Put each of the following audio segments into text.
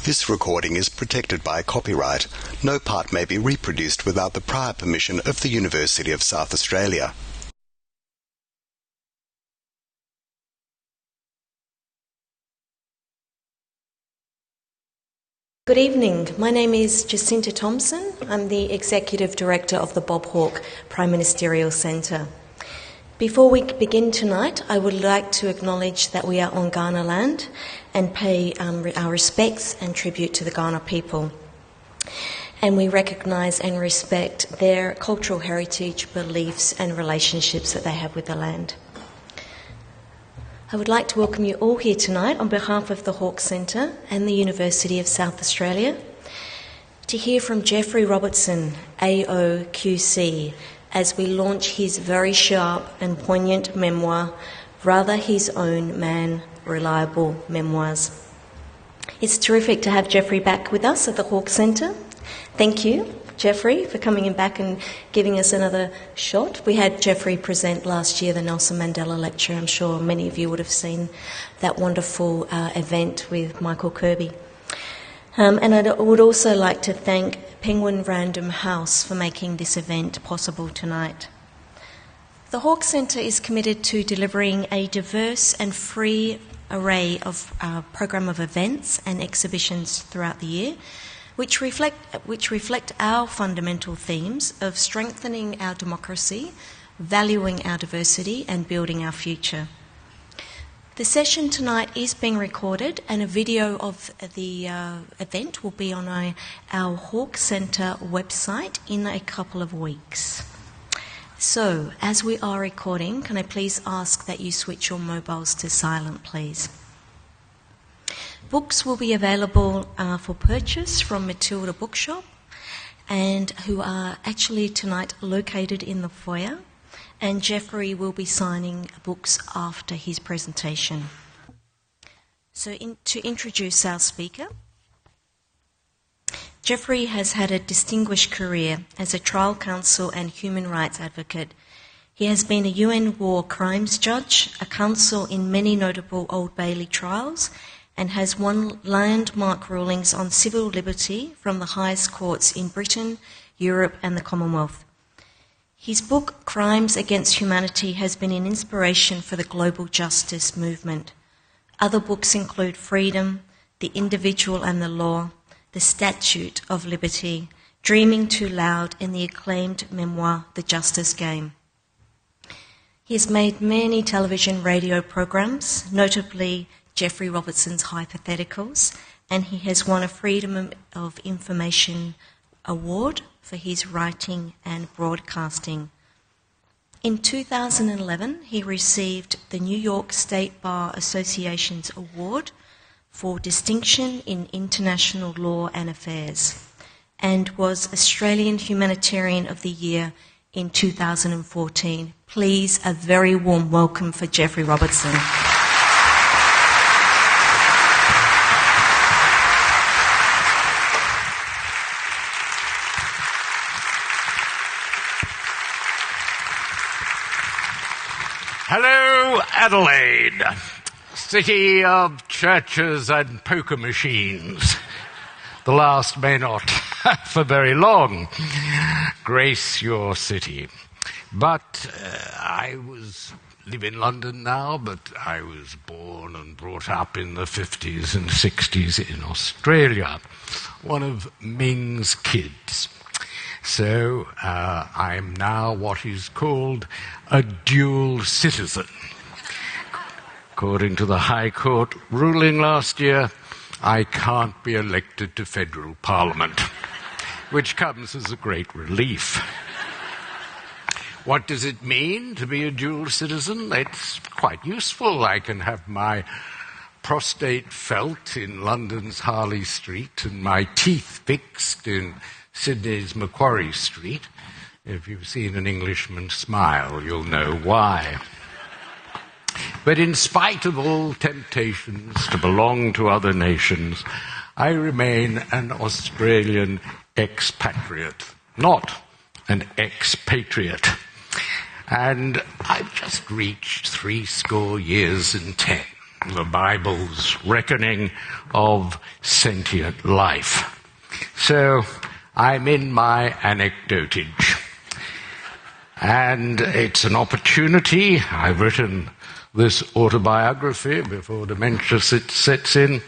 This recording is protected by copyright. No part may be reproduced without the prior permission of the University of South Australia. Good evening. My name is Jacinta Thompson. I'm the Executive Director of the Bob Hawke Prime Ministerial Centre. Before we begin tonight, I would like to acknowledge that we are on Kaurna land and pay our respects and tribute to the Kaurna people. And we recognise and respect their cultural heritage, beliefs and relationships that they have with the land. I would like to welcome you all here tonight on behalf of the Hawke Centre and the University of South Australia to hear from Geoffrey Robertson, AO QC, as we launch his very sharp and poignant memoir, Rather His Own Man, Reliable Memoirs. It's terrific to have Geoffrey back with us at the Hawke Centre. Thank you, Geoffrey, for coming in back and giving us another shot. We had Geoffrey present last year the Nelson Mandela Lecture. I'm sure many of you would have seen that wonderful event with Michael Kirby. And I would also like to thank Penguin Random House for making this event possible tonight. The Hawke Centre is committed to delivering a diverse and free array of program of events and exhibitions throughout the year, which reflect our fundamental themes of strengthening our democracy, valuing our diversity and building our future. The session tonight is being recorded and a video of the event will be on our Hawke Centre website in a couple of weeks. So, as we are recording, can I please ask that you switch your mobiles to silent, please? Books will be available for purchase from Matilda Bookshop, and who are actually tonight located in the foyer. And Geoffrey will be signing books after his presentation. So to introduce our speaker, Geoffrey has had a distinguished career as a trial counsel and human rights advocate. He has been a UN war crimes judge, a counsel in many notable Old Bailey trials, and has won landmark rulings on civil liberty from the highest courts in Britain, Europe and the Commonwealth. His book, Crimes Against Humanity, has been an inspiration for the global justice movement. Other books include Freedom, The Individual and the Law, The Statute of Liberty, Dreaming Too Loud, and the acclaimed memoir, The Justice Game. He has made many television radio programs, notably Geoffrey Robertson's Hypotheticals, and he has won a Freedom of Information Award for his writing and broadcasting. In 2011, he received the New York State Bar Association's Award for Distinction in International Law and Affairs, and was Australian Humanitarian of the Year in 2014. Please, a very warm welcome for Geoffrey Robertson. Hello, Adelaide, city of churches and poker machines. The last may not for very long grace your city. But I live in London now, but I was born and brought up in the 50s and 60s in Australia, one of Ming's kids. So I'm now what is called a dual citizen. According to the High Court ruling last year, I can't be elected to federal parliament, which comes as a great relief. What does it mean to be a dual citizen? It's quite useful. I can have my prostate felt in London's Harley Street and my teeth fixed in Sydney's Macquarie Street. If you've seen an Englishman smile, you'll know why. But in spite of all temptations to belong to other nations, I remain an Australian expatriate, not an expatriate. And I've just reached 70 years and 10. the Bible's reckoning of sentient life. So I'm in my anecdotage. And it's an opportunity. I've written this autobiography before dementia sets in,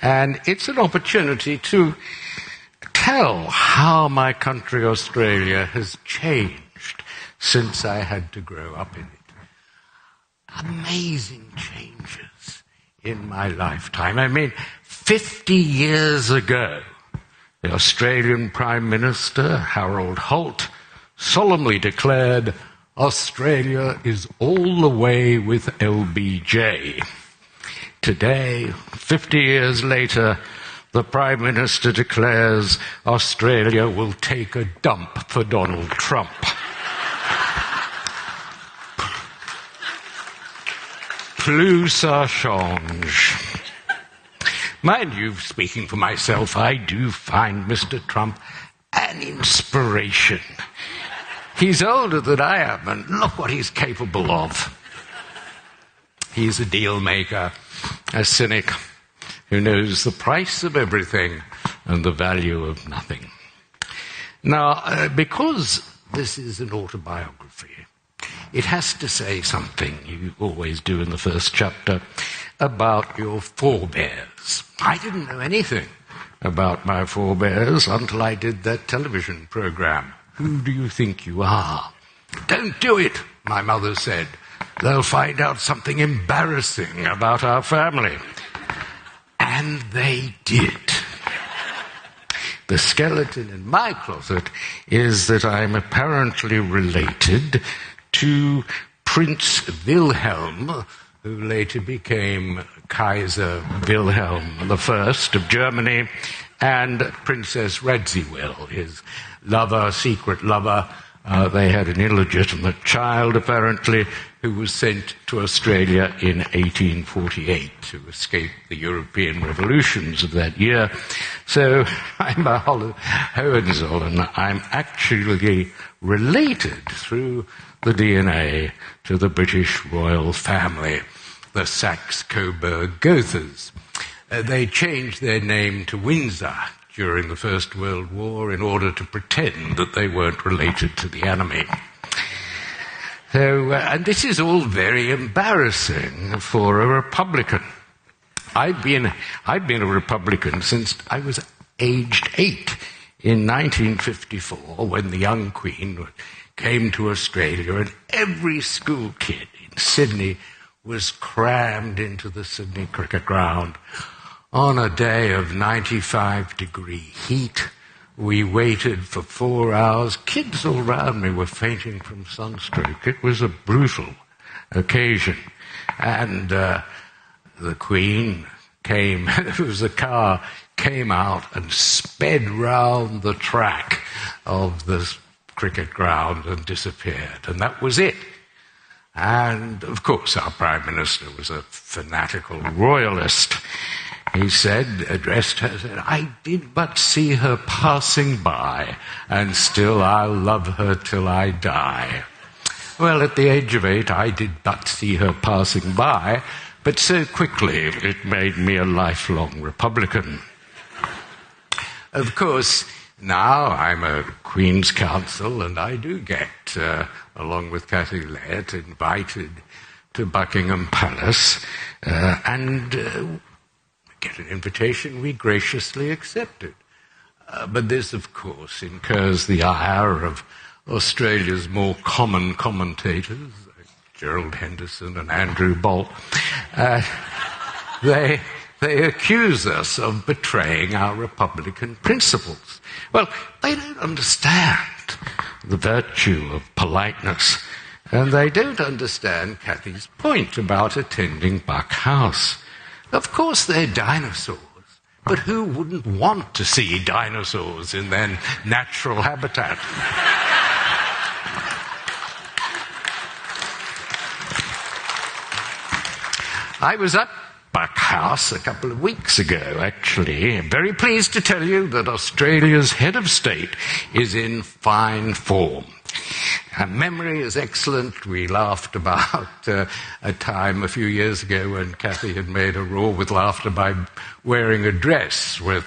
and it's an opportunity to tell how my country, Australia, has changed since I had to grow up in it. Amazing changes in my lifetime. I mean, 50 years ago, the Australian Prime Minister, Harold Holt, solemnly declared, Australia is all the way with LBJ. Today, 50 years later, the Prime Minister declares Australia will take a dump for Donald Trump. Plus ça change. Mind you, speaking for myself, I do find Mr. Trump an inspiration. He's older than I am, and look what he's capable of. He's a deal maker, a cynic who knows the price of everything and the value of nothing. Now, because this is an autobiography, it has to say something, you always do in the first chapter, about your forebears. I didn't know anything about my forebears until I did that television program. Who do you think you are? Don't do it, my mother said. They'll find out something embarrassing about our family. And they did. The skeleton in my closet is that I'm apparently related to Prince Wilhelm, who later became Kaiser Wilhelm I of Germany, and Princess Radziwill, his lover, secret lover. They had an illegitimate child, apparently, who was sent to Australia in 1848 to escape the European revolutions of that year. So I'm a Hohenzollern. I'm actually related through the DNA to the British royal family, the Saxe-Coburg-Gothas. They changed their name to Windsor during the First World War in order to pretend that they weren't related to the enemy. So, and this is all very embarrassing for a Republican. I've been a Republican since I was aged 8 in 1954, when the young Queen came to Australia, and every school kid in Sydney was crammed into the Sydney cricket ground. On a day of 95-degree heat, we waited for 4 hours. Kids all around me were fainting from sunstroke. It was a brutal occasion. And the Queen came, there was a car, came out and sped round the track of the cricket ground and disappeared. And that was it. And, of course, our Prime Minister was a fanatical royalist. He said, addressed her, said, I did but see her passing by, and still I'll love her till I die. Well, at the age of 8, I did but see her passing by, but so quickly it made me a lifelong Republican. Of course, now I'm a Queen's Counsel, and I do get, along with Cathy Lett, invited to Buckingham Palace, and get an invitation we graciously accepted. But this, of course, incurs the ire of Australia's more common commentators, like Gerald Henderson and Andrew Bolt. They accuse us of betraying our Republican principles. Well, they don't understand the virtue of politeness, and they don't understand Cathy's point about attending Buck House. Of course they're dinosaurs, but who wouldn't want to see dinosaurs in their natural habitat? I was at Buck House a couple of weeks ago, actually. I'm very pleased to tell you that Australia's head of state is in fine form. Her memory is excellent. We laughed about a time a few years ago when Kathy had made her roar with laughter by wearing a dress with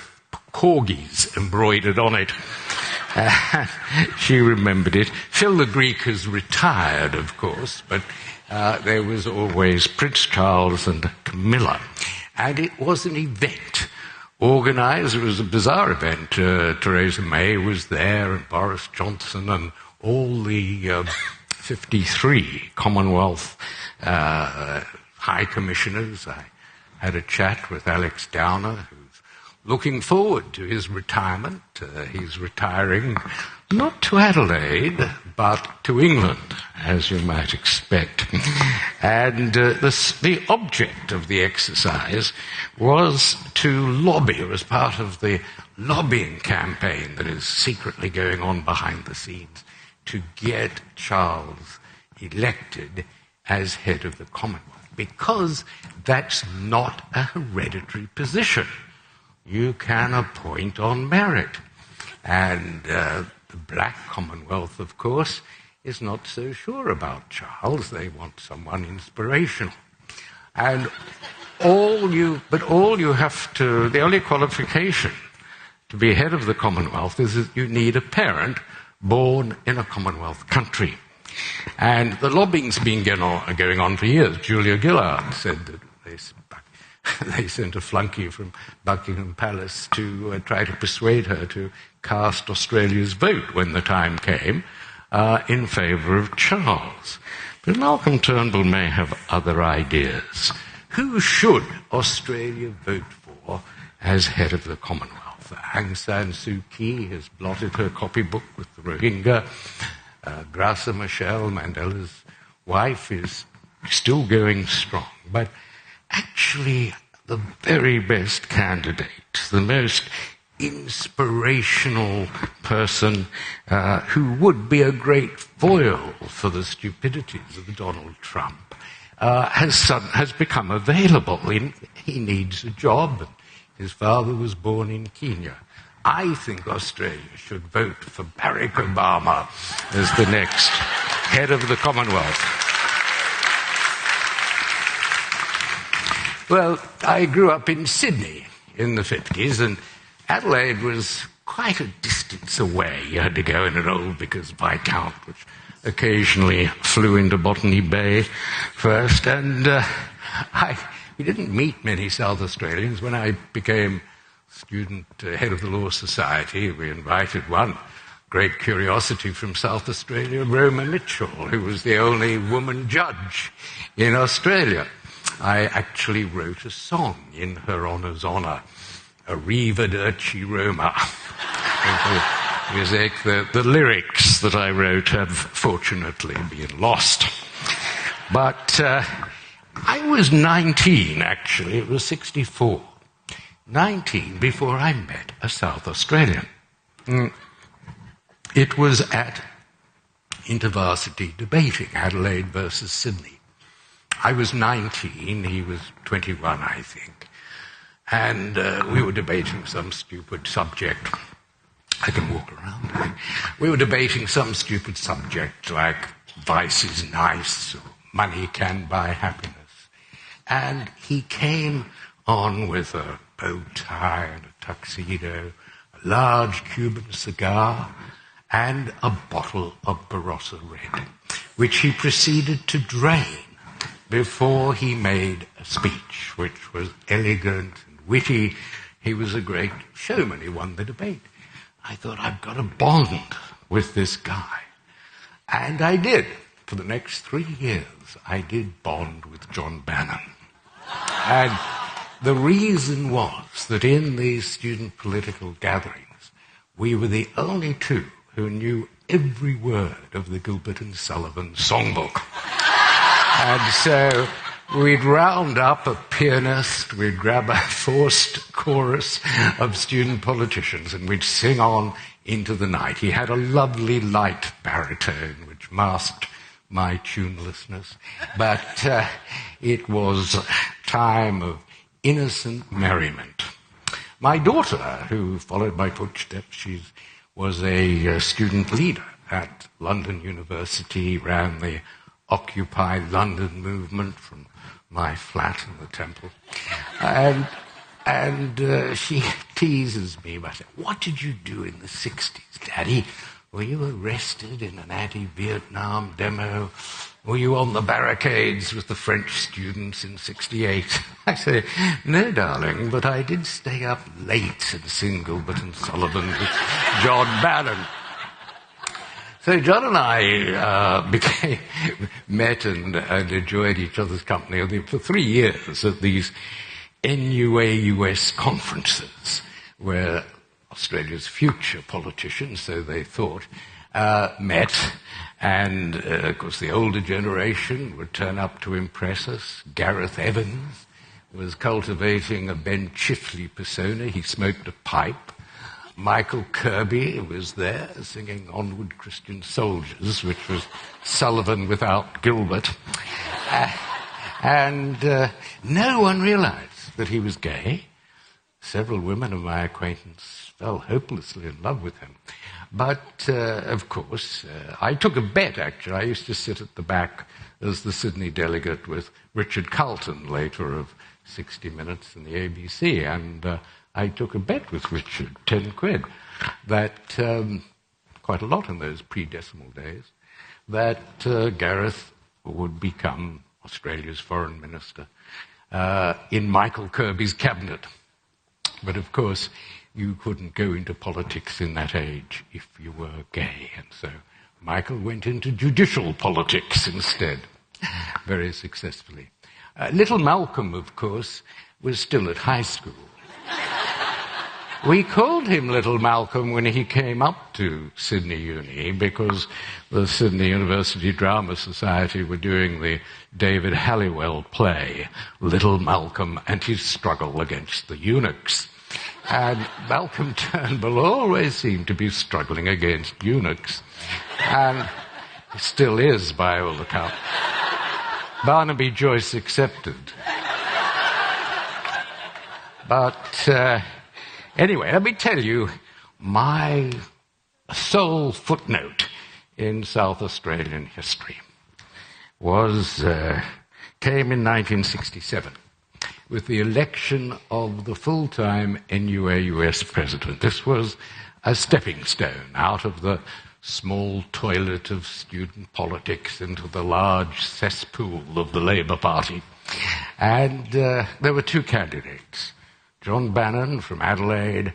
corgis embroidered on it. She remembered it. Phil the Greek has retired, of course, but there was always Prince Charles and Camilla. And it was an event organised. It was a bizarre event. Theresa May was there, and Boris Johnson, and all the 53 Commonwealth High Commissioners. I had a chat with Alex Downer, who's looking forward to his retirement. He's retiring not to Adelaide, but to England, as you might expect. And the object of the exercise was to lobby, as part of the lobbying campaign that is secretly going on behind the scenes, to get Charles elected as head of the Commonwealth, because that's not a hereditary position. You can appoint on merit. And the Black Commonwealth, of course, is not so sure about Charles. They want someone inspirational. And the only qualification to be head of the Commonwealth is that you need a parent born in a Commonwealth country. And the lobbying's been going on for years. Julia Gillard said that they sent a flunky from Buckingham Palace to try to persuade her to cast Australia's vote when the time came in favour of Charles. But Malcolm Turnbull may have other ideas. Who should Australia vote for as head of the Commonwealth? Aung San Suu Kyi has blotted her copybook with the Rohingya. Graça Machel, Mandela's wife, is still going strong. But actually, the very best candidate, the most inspirational person who would be a great foil for the stupidities of Donald Trump, has become available. He needs a job, and his father was born in Kenya. I think Australia should vote for Barack Obama as the next head of the Commonwealth. Well, I grew up in Sydney in the 50s, and Adelaide was quite a distance away. You had to go in an old Vickers Viscount, which occasionally flew into Botany Bay first, and we didn't meet many South Australians. When I became student head of the Law Society, we invited one great curiosity from South Australia, Roma Mitchell, who was the only woman judge in Australia. I actually wrote a song in her honour's honour, Arrivederci Roma. Music, the lyrics that I wrote have fortunately been lost. But I was 19, actually. It was 64. 19 before I met a South Australian. It was at InterVarsity debating, Adelaide versus Sydney. I was 19, he was 21, I think. And we were debating some stupid subject. I can walk around. We were debating some stupid subject like vice is nice or money can buy happiness. And he came on with a bow tie and a tuxedo, a large Cuban cigar, and a bottle of Barossa Red, which he proceeded to drain before he made a speech, which was elegant and witty. He was a great showman. He won the debate. I thought, I've got a bond with this guy. And I did. For the next 3 years, I did bond with John Bannon. And the reason was that in these student political gatherings, we were the only two who knew every word of the Gilbert and Sullivan songbook. And so we'd round up a pianist, we'd grab a forced chorus of student politicians, and we'd sing on into the night. He had a lovely light baritone, which masked my tunelessness, but it was a time of innocent merriment. My daughter, who followed my footsteps, she was a student leader at London University, ran the Occupy London movement from my flat in the Temple. And she teases me by saying, "What did you do in the 60s, Daddy? Were you arrested in an anti-Vietnam demo? Were you on the barricades with the French students in 68? I say, "No, darling, but I did stay up late and sing Gilbert and Sullivan with John Bannon." So John and I met and enjoyed each other's company for 3 years at these NUAUS conferences, where Australia's future politicians, so they thought, met. And, of course, the older generation would turn up to impress us. Gareth Evans was cultivating a Ben Chifley persona. He smoked a pipe. Michael Kirby was there singing Onward Christian Soldiers, which was Sullivan without Gilbert. And no one realized that he was gay. Several women of my acquaintance fell hopelessly in love with him. But, of course, I took a bet, actually. I used to sit at the back as the Sydney delegate with Richard Carlton, later of 60 Minutes and the ABC, and I took a bet with Richard, 10 quid, that, quite a lot in those pre-decimal days, that Gareth would become Australia's foreign minister in Michael Kirby's cabinet. But, of course, you couldn't go into politics in that age if you were gay, and so Michael went into judicial politics instead, very successfully. Little Malcolm, of course, was still at high school. We called him Little Malcolm when he came up to Sydney Uni because the Sydney University Drama Society were doing the David Halliwell play, Little Malcolm and His Struggle Against the Eunuchs. And Malcolm Turnbull always seemed to be struggling against eunuchs, and he still is, by all accounts. Barnaby Joyce accepted. But anyway, let me tell you my sole footnote in South Australian history came in 1967. With the election of the full-time NUAUS president. This was a stepping stone out of the small toilet of student politics into the large cesspool of the Labour Party. And there were two candidates, John Bannon from Adelaide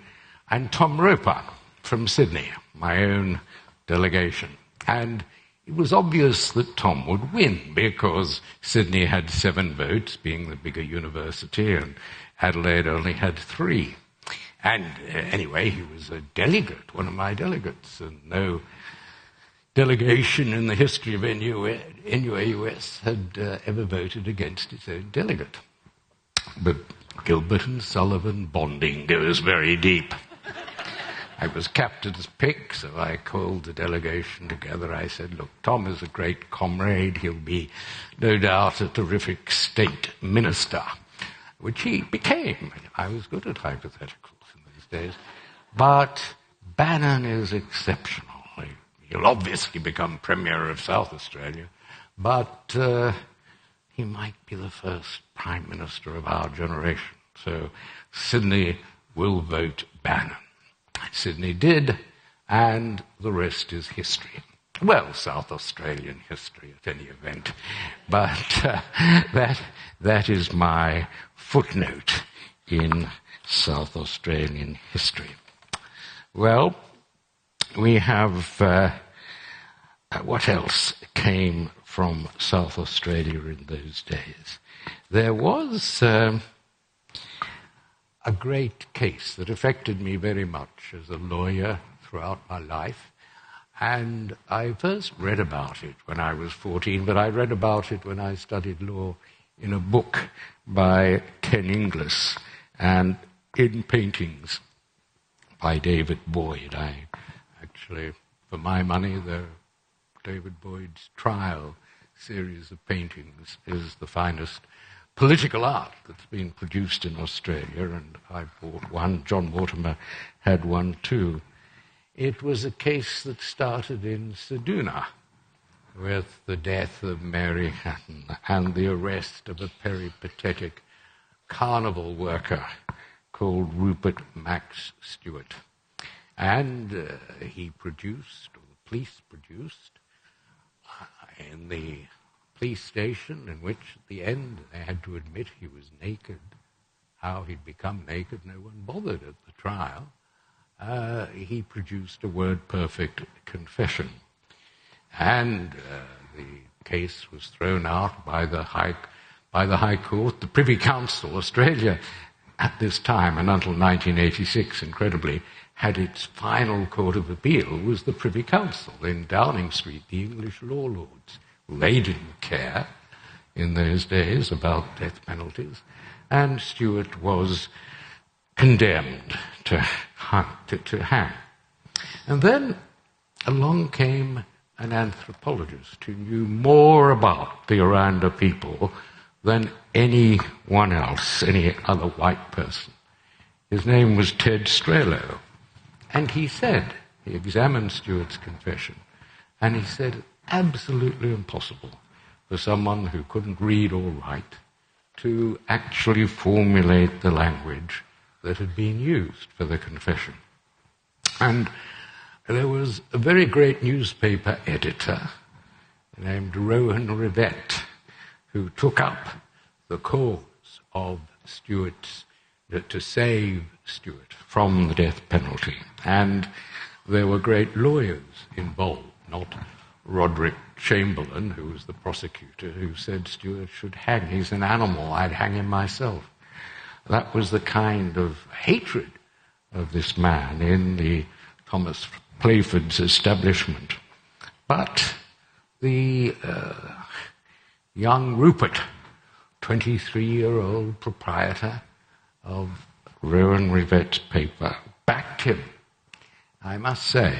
and Tom Roper from Sydney, my own delegation. And it was obvious that Tom would win because Sydney had 7 votes, being the bigger university, and Adelaide only had 3. And anyway, he was a delegate, one of my delegates, and no delegation in the history of NUAUS had ever voted against its own delegate. But Gilbert and Sullivan bonding goes very deep. I was captain's pick, so I called the delegation together. I said, "Look, Tom is a great comrade. He'll be, no doubt, a terrific state minister," which he became. I was good at hypotheticals in those days. But Bannon is exceptional. He'll obviously become Premier of South Australia, but he might be the first Prime Minister of our generation. So Sydney will vote Bannon. Sydney did, and the rest is history. Well, South Australian history at any event. But that is my footnote in South Australian history. Well, we have... what else came from South Australia in those days? There was... a great case that affected me very much as a lawyer throughout my life. And I first read about it when I was 14, but I read about it when I studied law in a book by Ken Inglis and in paintings by David Boyd. I actually, for my money, David Boyd's Trial series of paintings is the finest political art that's been produced in Australia, and I bought one. John Mortimer had one too. It was a case that started in Ceduna with the death of Mary Hatton and the arrest of a peripatetic carnival worker called Rupert Max Stewart. And he produced, or the police produced, in the police station, in which at the end they had to admit he was naked. How he'd become naked, no one bothered at the trial. He produced a word-perfect confession. And the case was thrown out by the High Court. The Privy Council, Australia, at this time, and until 1986, incredibly, had its final court of appeal was the Privy Council in Downing Street, the English law lords. They didn't care in those days about death penalties, and Stewart was condemned to hang. And then along came an anthropologist who knew more about the Aranda people than anyone else, any other white person. His name was Ted Strelo. And he examined Stewart's confession, and he said, absolutely impossible for someone who couldn't read or write to actually formulate the language that had been used for the confession. And there was a very great newspaper editor named Rowan Rivett who took up the cause of Stewart's, to save Stewart from the death penalty. And there were great lawyers involved, not Roderick Chamberlain, who was the prosecutor, who said Stewart should hang. He's an animal, I'd hang him myself. That was the kind of hatred of this man in the Thomas Playford's establishment. But the young Rupert, 23-year-old proprietor of Rowan Rivett's paper, backed him. I must say,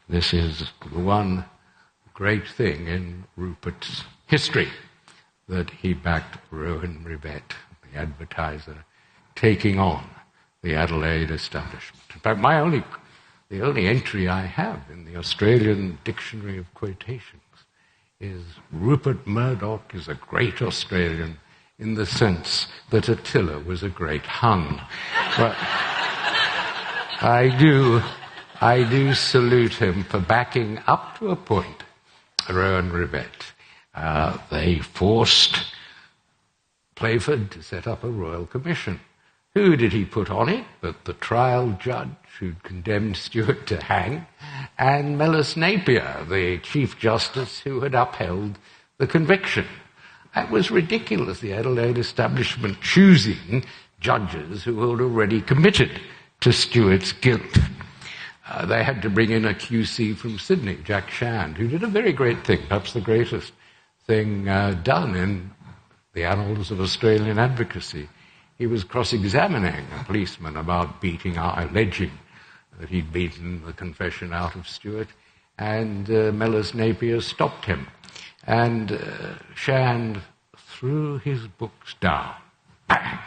this is the one great thing in Rupert's history, that he backed Rowan Rivett, the advertiser, taking on the Adelaide establishment. In fact, the only entry I have in the Australian Dictionary of Quotations is Rupert Murdoch is a great Australian in the sense that Attila was a great Hun. But I do salute him for backing up to a point Rowan Rivett. They forced Playford to set up a royal commission. Who did he put on it but the trial judge who'd condemned Stewart to hang, and Mellis Napier, the Chief Justice who had upheld the conviction. That was ridiculous, the Adelaide establishment choosing judges who had already committed to Stewart's guilt. They had to bring in a QC from Sydney, Jack Shand, who did a very great thing, perhaps the greatest thing done in the annals of Australian advocacy. He was cross-examining a policeman about alleging that he'd beaten the confession out of Stewart, and Mellis Napier stopped him. And Shand threw his books down, bang,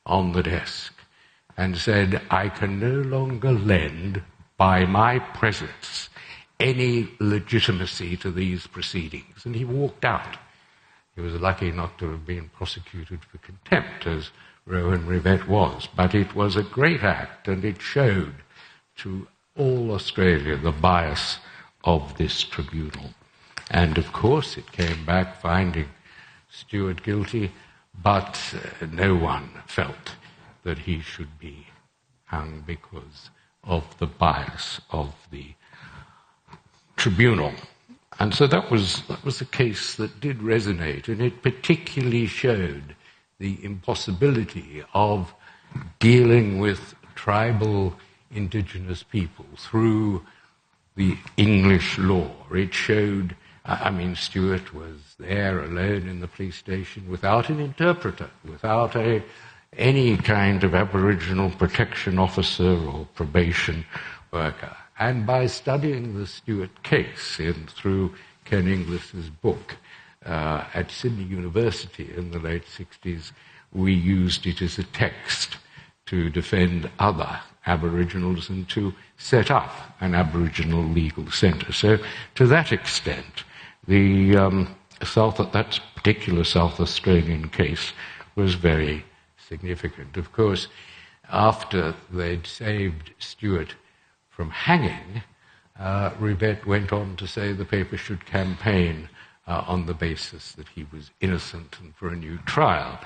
on the desk, and said, I can no longer lend, by my presence, any legitimacy to these proceedings. And he walked out. He was lucky not to have been prosecuted for contempt, as Rowan Rivett was. But it was a great act, and it showed to all Australia the bias of this tribunal. And of course it came back finding Stewart guilty, but no one felt that he should be hung because of the bias of the tribunal. And so that was a case that did resonate, and it particularly showed the impossibility of dealing with tribal indigenous people through the English law. It showed, Stewart was there alone in the police station without an interpreter, without any kind of Aboriginal protection officer or probation worker. And by studying the Stewart case through Ken Inglis's book at Sydney University in the late 60s, we used it as a text to defend other Aboriginals and to set up an Aboriginal legal centre. So to that extent, that particular South Australian case was very significant. Of course, after they'd saved Stewart from hanging, Rivett went on to say the paper should campaign on the basis that he was innocent and for a new trial.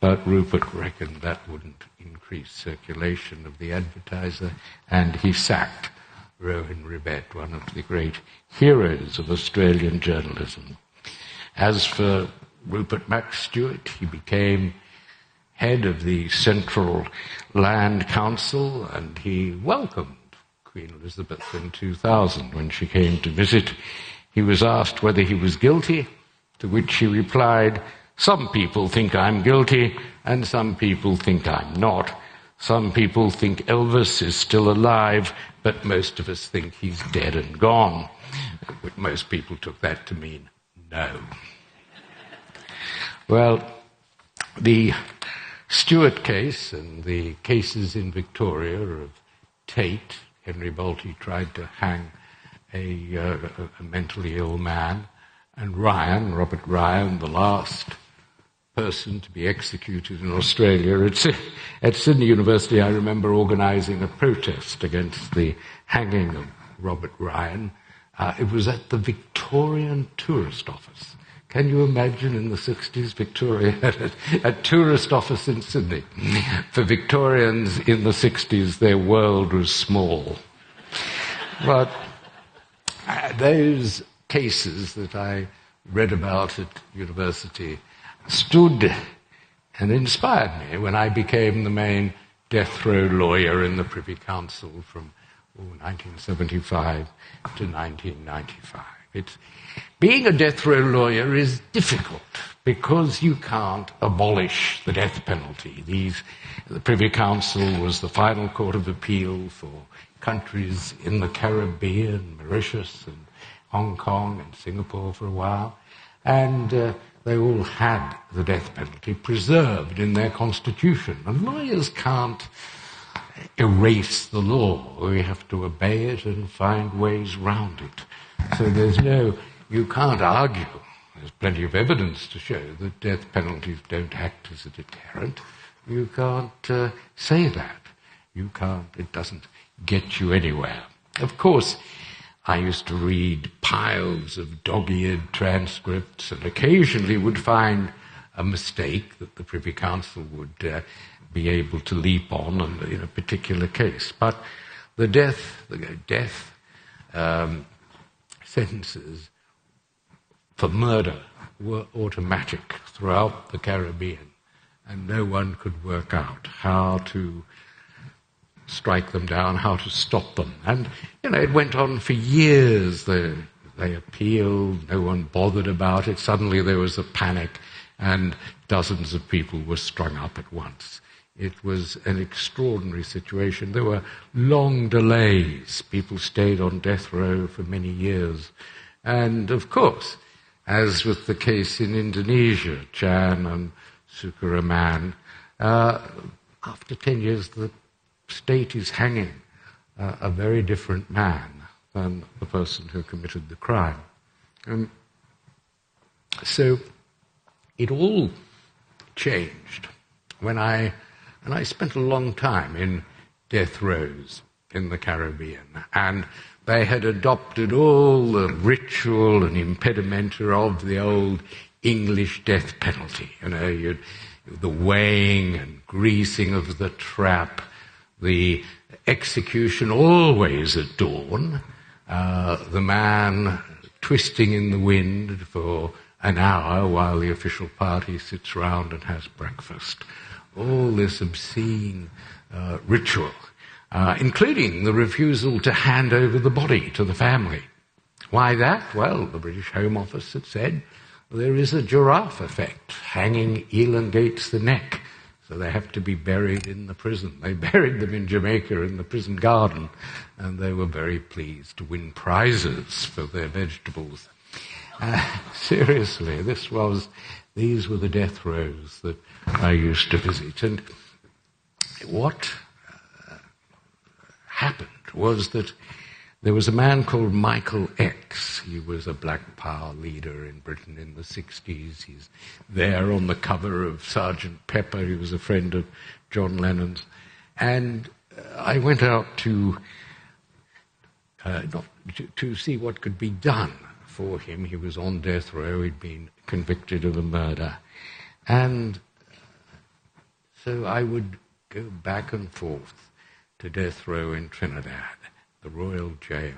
But Rupert reckoned that wouldn't increase circulation of the Advertiser, and he sacked Rowan Rivett, one of the great heroes of Australian journalism. As for Rupert Max Stewart, he became head of the Central Land Council, and he welcomed Queen Elizabeth in 2000 when she came to visit. He was asked whether he was guilty, to which he replied, "Some people think I'm guilty, and some people think I'm not. Some people think Elvis is still alive, but most of us think he's dead and gone." Most people took that to mean no. Well, the Stewart case and the cases in Victoria of Tate, Henry Bolte tried to hang a mentally ill man, and Robert Ryan, the last person to be executed in Australia. At Sydney University, I remember organising a protest against the hanging of Robert Ryan. It was at the Victorian Tourist Office. Can you imagine in the 60s, Victoria had a tourist office in Sydney? For Victorians in the 60s, their world was small. But those cases that I read about at university stood and inspired me when I became the main death row lawyer in the Privy Council from 1975 to 1995. Being a death row lawyer is difficult because you can't abolish the death penalty. The Privy Council was the final court of appeal for countries in the Caribbean, Mauritius and Hong Kong and Singapore for a while, and they all had the death penalty preserved in their constitution. And lawyers can't erase the law. We have to obey it and find ways round it. So you can't argue. There's plenty of evidence to show that death penalties don't act as a deterrent. You can't say that. It doesn't get you anywhere. Of course, I used to read piles of dog-eared transcripts and occasionally would find a mistake that the Privy Council would be able to leap on in a particular case. But the death sentences for murder were automatic throughout the Caribbean, and no one could work out how to strike them down, how to stop them. And, it went on for years. They appealed, no one bothered about it. Suddenly there was a panic, and dozens of people were strung up at once. It was an extraordinary situation. There were long delays. People stayed on death row for many years. And, of course, as with the case in Indonesia, Chan and Sukaraman, after 10 years, the state is hanging a very different man than the person who committed the crime. So it all changed when I spent a long time in death rows in the Caribbean, and they had adopted all the ritual and impedimenta of the old English death penalty. The weighing and greasing of the trap, the execution always at dawn, the man twisting in the wind for an hour while the official party sits round and has breakfast. All this obscene ritual, including the refusal to hand over the body to the family. Why that? Well, the British Home Office had said there is a giraffe effect. Hanging elongates the neck, so they have to be buried in the prison. They buried them in Jamaica in the prison garden, and they were very pleased to win prizes for their vegetables. Seriously, these were the death rows that I used to visit. And what happened was that there was a man called Michael X. He was a Black Power leader in Britain in the 60s. He's there on the cover of Sgt. Pepper. He was a friend of John Lennon's. And I went out to see what could be done for him. He was on death row. He'd been convicted of a murder. And so I would go back and forth to death row in Trinidad, the Royal Jail.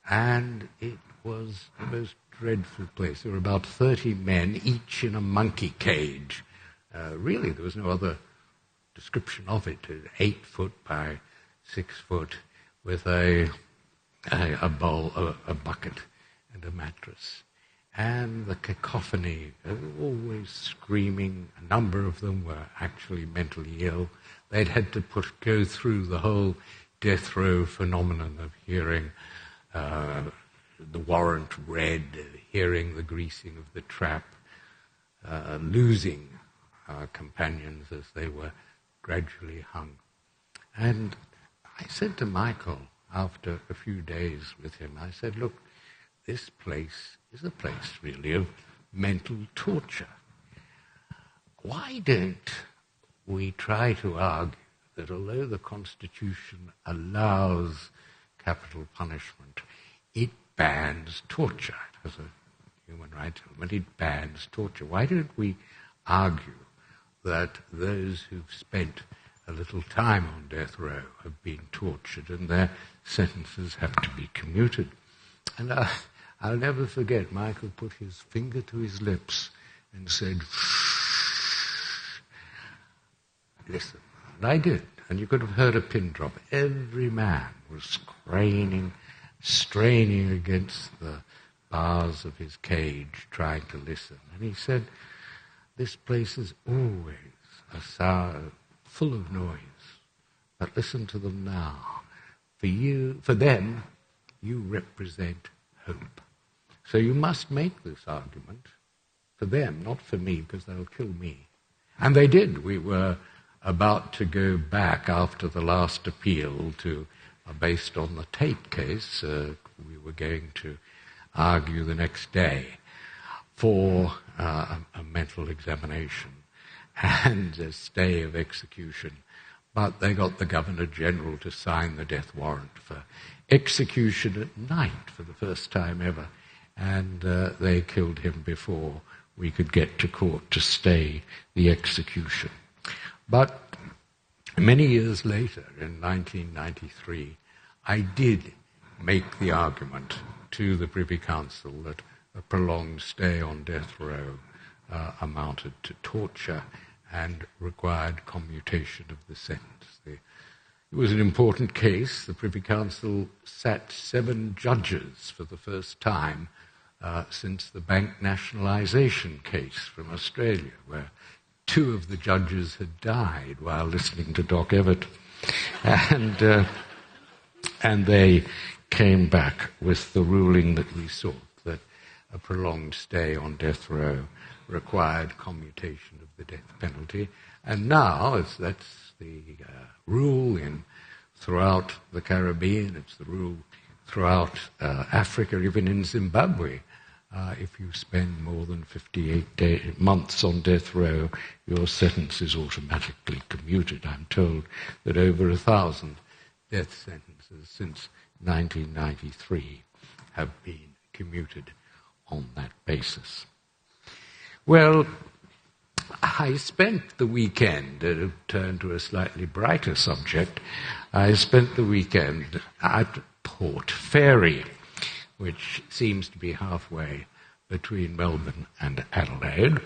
And it was the most dreadful place. There were about 30 men, each in a monkey cage. Really, there was no other description of it. 8 foot by 6 foot, with a bucket and a mattress. And the cacophony, always screaming. A number of them were actually mentally ill. They'd had to go through the whole death row phenomenon of hearing the warrant read, hearing the greasing of the trap, losing companions as they were gradually hung. And I said to Michael, after a few days with him, I said, look, this place is a place really of mental torture. Why don't we try to argue that although the Constitution allows capital punishment, it bans torture? It has a human rights element, it bans torture. Why don't we argue that those who've spent a little time on death row have been tortured and their sentences have to be commuted? And I'll never forget, Michael put his finger to his lips and said, shh, listen. And I did, and you could have heard a pin drop. Every man was straining against the bars of his cage, trying to listen. And he said, this place is always a sour, full of noise, but listen to them now. For them, you represent hope. So you must make this argument for them, not for me, because they'll kill me. And they did. We were about to go back after the last appeal based on the Tate case. We were going to argue the next day for a mental examination and a stay of execution. But they got the Governor-General to sign the death warrant for execution at night for the first time ever. And they killed him before we could get to court to stay the execution. But many years later, in 1993, I did make the argument to the Privy Council that a prolonged stay on death row amounted to torture and required commutation of the sentence. It was an important case. The Privy Council sat 7 judges for the first time since the bank nationalisation case from Australia, where 2 of the judges had died while listening to Doc Everett. And they came back with the ruling that we sought, that a prolonged stay on death row required commutation of the death penalty. And now that's the rule throughout the Caribbean, it's the rule throughout Africa, even in Zimbabwe. If you spend more than 58 months on death row, your sentence is automatically commuted. I'm told that over 1,000 death sentences since 1993 have been commuted on that basis. Well, I spent the weekend, to turn to a slightly brighter subject, I spent the weekend at Port Fairy, which seems to be halfway between Melbourne and Adelaide.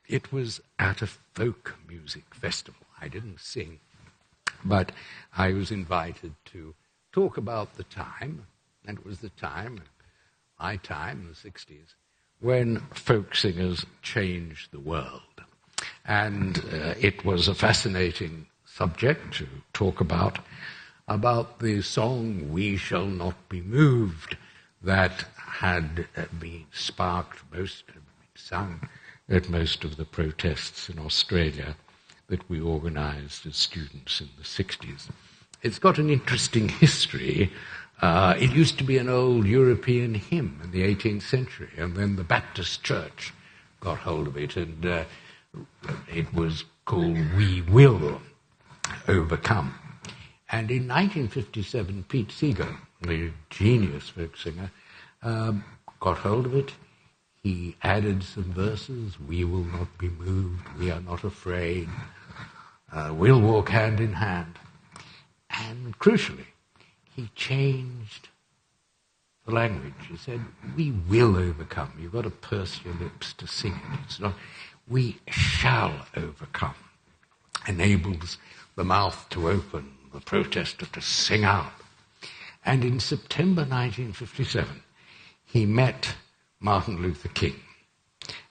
It was at a folk music festival. I didn't sing, but I was invited to talk about the time, and it was the time, my time, the 60s, when folk singers changed the world. And it was a fascinating subject to talk about the song We Shall Not Be Moved that had been sung at most of the protests in Australia that we organised as students in the 60s. it's got an interesting history. It used to be an old European hymn in the 18th century, and then the Baptist Church got hold of it, and it was called We Will Overcome. And in 1957, Pete Seeger, the genius folk singer, got hold of it. He added some verses. We will not be moved. We are not afraid. We'll walk hand in hand. And crucially, he changed the language. He said, we will overcome. You've got to purse your lips to sing it. It's not, we shall overcome. Enables the mouth to open, the protester to sing out. And in September 1957, he met Martin Luther King,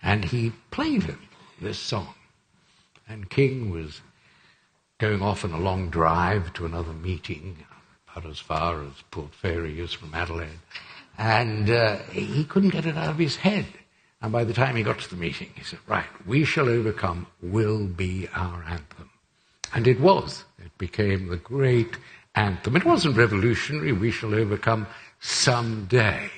and he played him this song. And King was going off on a long drive to another meeting, about as far as Port Fairy is from Adelaide, and he couldn't get it out of his head. And by the time he got to the meeting, he said, right, We Shall Overcome will be our anthem. And it was. It became the great anthem. It wasn't revolutionary, We Shall Overcome someday.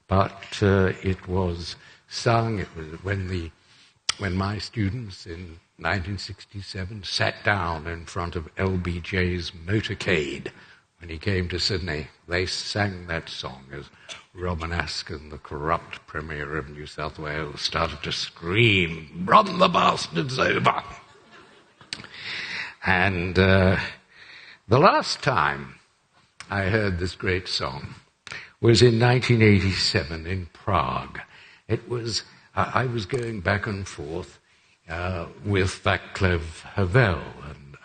But it was sung. It was when my students in 1967 sat down in front of LBJ's motorcade when he came to Sydney. They sang that song as Robin Askin, the corrupt Premier of New South Wales, started to scream, "Run the bastards over!" And the last time I heard this great song was in 1987 in Prague. It was, I was going back and forth with Václav Havel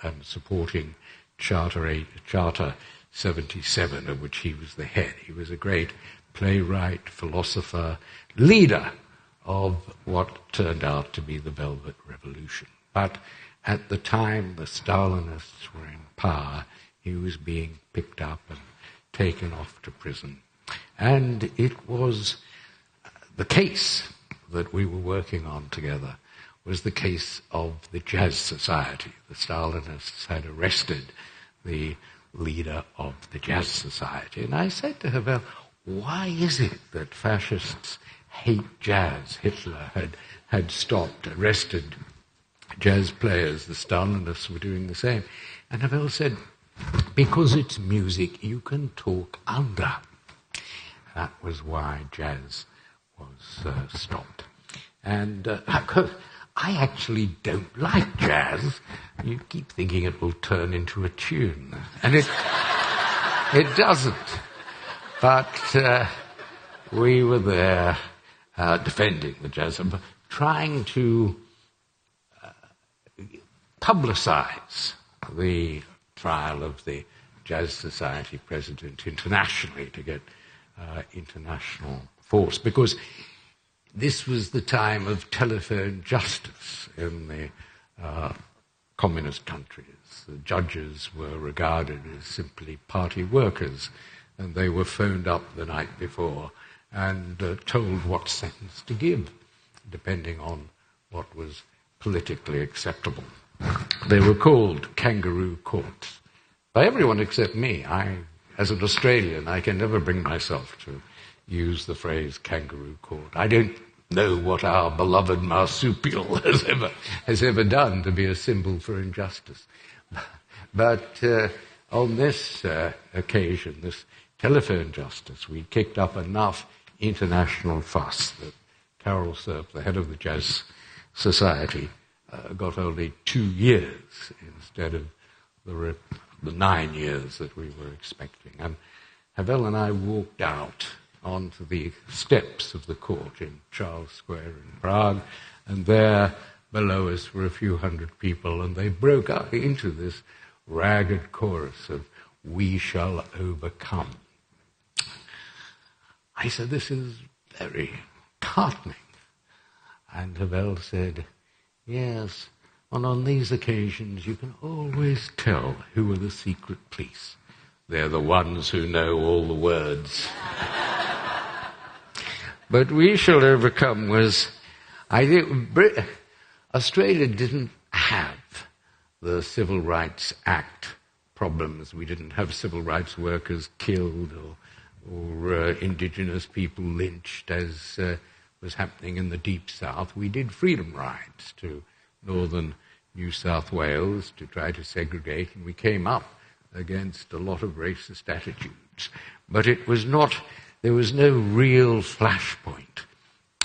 and supporting Charter 77, of which he was the head. He was a great playwright, philosopher, leader of what turned out to be the Velvet Revolution. But at the time the Stalinists were in power, he was being picked up and taken off to prison. And it was the case that we were working on together was the case of the Jazz Society. The Stalinists had arrested the leader of the Jazz Society. And I said to Havel, why is it that fascists hate jazz? Hitler had stopped, arrested jazz players. The Stalinists were doing the same. And Havel said, because it's music you can talk under. That was why jazz was stopped. And I actually don't like jazz. You keep thinking it will turn into a tune. And it doesn't. But we were there defending the jazz, trying to publicize the trial of the Jazz Society president internationally to get international force, because this was the time of telephone justice in the communist countries. The judges were regarded as simply party workers, and they were phoned up the night before and told what sentence to give, depending on what was politically acceptable. They were called kangaroo courts by everyone except me. As an Australian, I can never bring myself to use the phrase kangaroo court. I don't know what our beloved marsupial has ever done to be a symbol for injustice. But on this occasion, this telephone justice, we kicked up enough international fuss that Carol Cerf, the head of the Jazz Society, got only 2 years instead of the 9 years that we were expecting. And Havel and I walked out onto the steps of the court in Charles Square in Prague, and there below us were a few hundred people, and they broke out into this ragged chorus of "We Shall Overcome." I said, this is very heartening. And Havel said, yes, and on these occasions you can always tell who are the secret police. They're the ones who know all the words. But "We Shall Overcome" was, I think, Australia didn't have the Civil Rights Act problems. We didn't have civil rights workers killed or indigenous people lynched as was happening in the Deep South. We did freedom rides to northern New South Wales to try to segregate, and we came up against a lot of racist attitudes. But it was not, there was no real flashpoint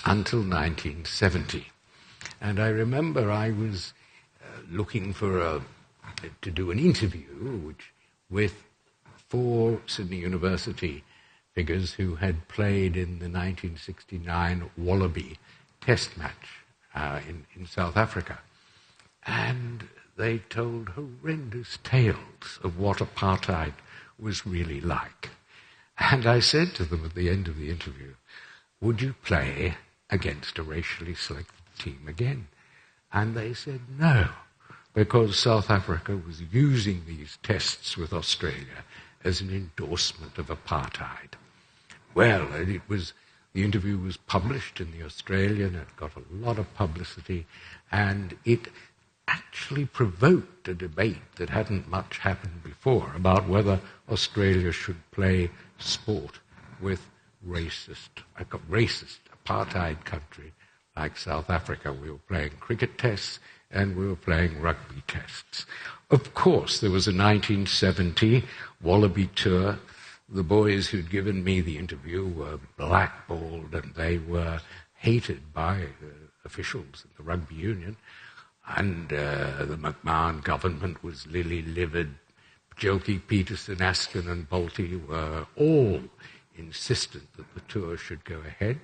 until 1970. And I remember I was looking for to do an interview with 4 Sydney University figures who had played in the 1969 Wallaby Test match in South Africa. And they told horrendous tales of what apartheid was really like. And I said to them at the end of the interview, would you play against a racially selected team again? And they said no, because South Africa was using these tests with Australia as an endorsement of apartheid. Well, the interview was published in the Australian, it got a lot of publicity, and it actually provoked a debate that hadn't much happened before about whether Australia should play sport with racist apartheid country like South Africa. We were playing cricket tests and we were playing rugby tests. Of course, there was a 1970 Wallaby tour. The boys who'd given me the interview were blackballed and they were hated by officials in the rugby union. And the McMahon government was lily-livered. Jilky, Peterson, Askin and Bolte were all insistent that the tour should go ahead.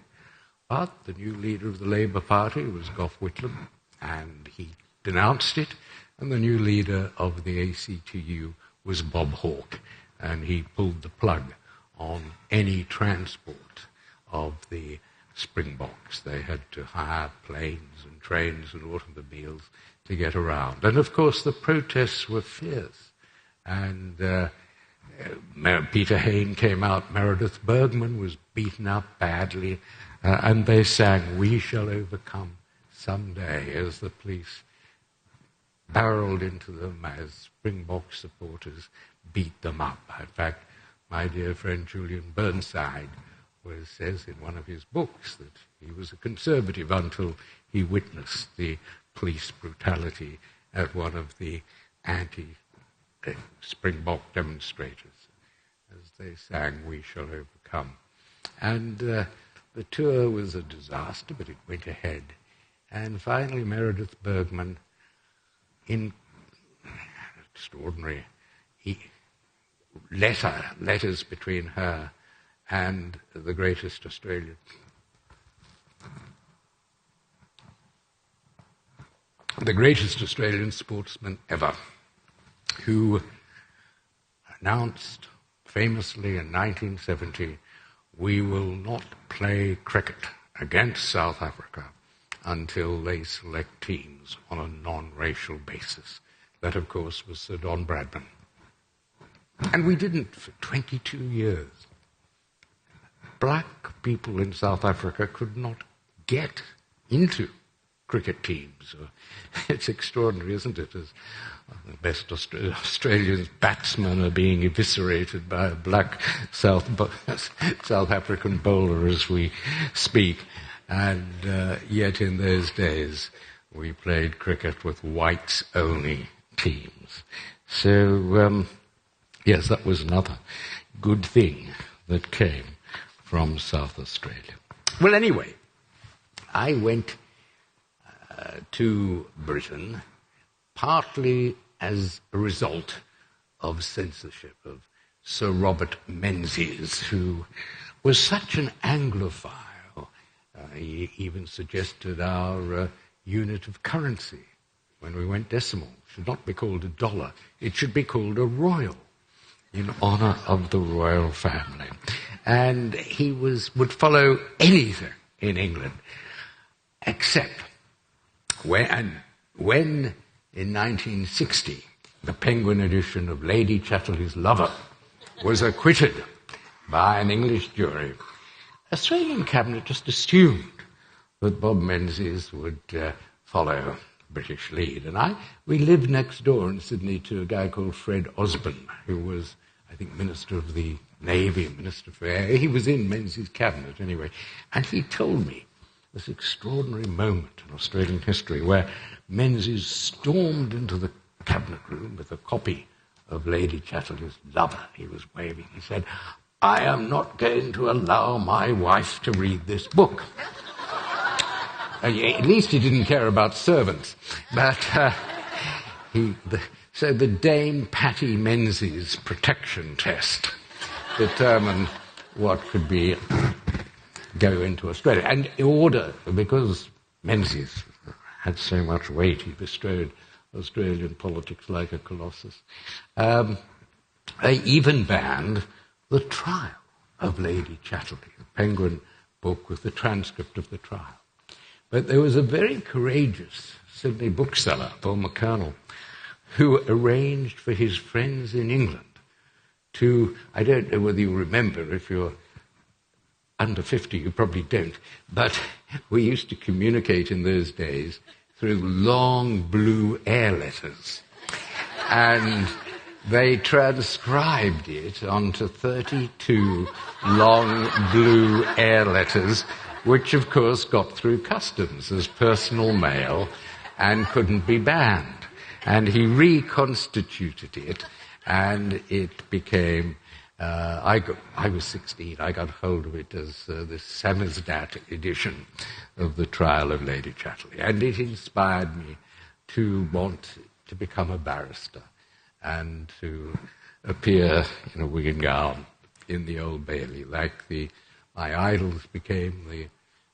But the new leader of the Labour Party was Gough Whitlam, and he denounced it. And the new leader of the ACTU was Bob Hawke, and he pulled the plug on any transport of the Springboks. They had to hire planes and trains and automobiles to get around. And of course the protests were fierce. And Peter Hain came out, Meredith Bergman was beaten up badly, and they sang, "We shall overcome someday," as the police barreled into them as Springbok supporters beat them up. In fact, my dear friend Julian Burnside says in one of his books that he was a conservative until he witnessed the police brutality at one of the anti-Springbok demonstrators as they sang "We Shall Overcome." And the tour was a disaster, but it went ahead. And finally Meredith Bergman, in extraordinary letters between her and the greatest Australian sportsman ever, who announced famously in 1970, "We will not play cricket against South Africa until they select teams on a non-racial basis." That, of course, was Sir Don Bradman. And we didn't for 22 years. Black people in South Africa could not get into cricket teams. It's extraordinary, isn't it? As the best Australian batsmen are being eviscerated by a black South African bowler as we speak. And yet in those days we played cricket with whites-only teams. So, yes, that was another good thing that came from South Australia. Well, anyway, I went to Britain partly as a result of censorship of Sir Robert Menzies, who was such an Anglophile. He even suggested our unit of currency, when we went decimal, should not be called a dollar. It should be called a royal, in honour of the royal family. And he would follow anything in England, except when in 1960, the Penguin edition of Lady Chatterley's Lover was acquitted by an English jury, Australian cabinet just assumed that Bob Menzies would follow British lead. And we lived next door in Sydney to a guy called Fred Osborne, who was, I think, Minister of the Navy, Minister for Air. He was in Menzies' cabinet anyway. And he told me this extraordinary moment in Australian history where Menzies stormed into the cabinet room with a copy of Lady Chatterley's Lover. He was waving. He said, "I am not going to allow my wife to read this book." At least he didn't care about servants. But so the Dame Patty Menzies protection test determined what could go into Australia. And in order, because Menzies had so much weight, he bestrode Australian politics like a colossus. They even banned the trial of Lady Chatterley, the Penguin book with the transcript of the trial. But there was a very courageous Sydney bookseller, Paul McConnell, who arranged for his friends in England to, I don't know whether you remember, if you're under 50, you probably don't, but we used to communicate in those days through long blue air letters. And they transcribed it onto 32 long blue air letters, which of course got through customs as personal mail and couldn't be banned. And he reconstituted it, and it became, I was 16, I got hold of it as the Samizdat edition of the trial of Lady Chatterley. And it inspired me to want to become a barrister and to appear in a wig and gown in the Old Bailey, like my idols became the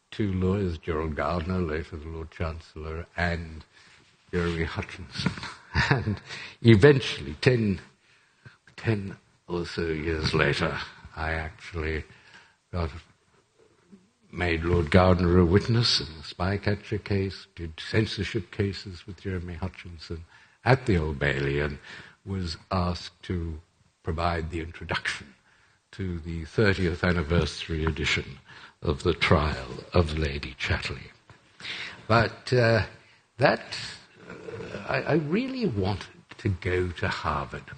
two lawyers, Gerald Gardner, later the Lord Chancellor, and Jeremy Hutchinson. And eventually, 10 or so years later, I actually made Lord Gardner a witness in the Spycatcher case, did censorship cases with Jeremy Hutchinson at the Old Bailey, and was asked to provide the introduction to the 30th anniversary edition of the trial of Lady Chatterley. But I really wanted to go to Harvard.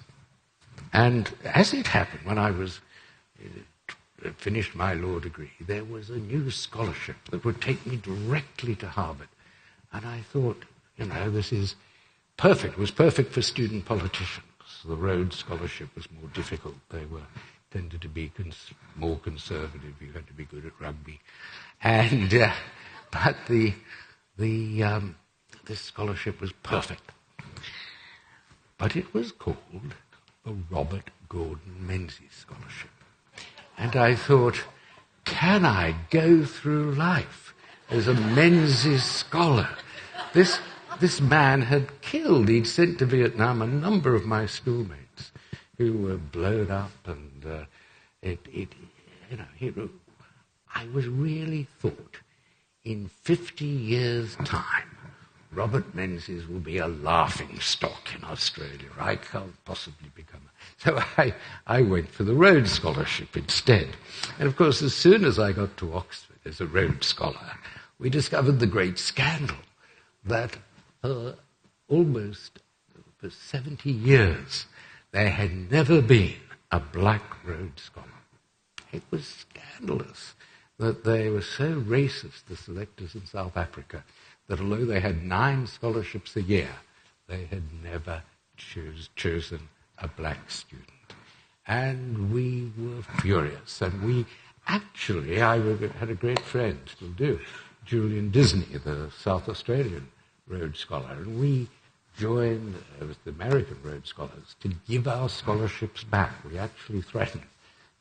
And as it happened, when I finished my law degree, there was a new scholarship that would take me directly to Harvard. And I thought, this is perfect. It was perfect for student politicians. The Rhodes Scholarship was more difficult. They tended to be more conservative. You had to be good at rugby. And but this scholarship was perfect. But it was called the Robert Gordon Menzies Scholarship. And I thought, can I go through life as a Menzies scholar? This man had killed, he'd sent to Vietnam a number of my schoolmates who were blown up, and I was really thought, in 50 years' time, Robert Menzies will be a laughing stock in Australia. I can't possibly become So I went for the Rhodes Scholarship instead. And of course, as soon as I got to Oxford as a Rhodes Scholar, we discovered the great scandal that almost for 70 years there had never been a black Rhodes Scholar. It was scandalous that they were so racist, the selectors in South Africa, that although they had 9 scholarships a year, they had never chosen a black student. And we were furious. And we actually, I had a great friend, still do, Julian Disney, the South Australian Rhodes Scholar, and we joined with the American Rhodes Scholars to give our scholarships back. We actually threatened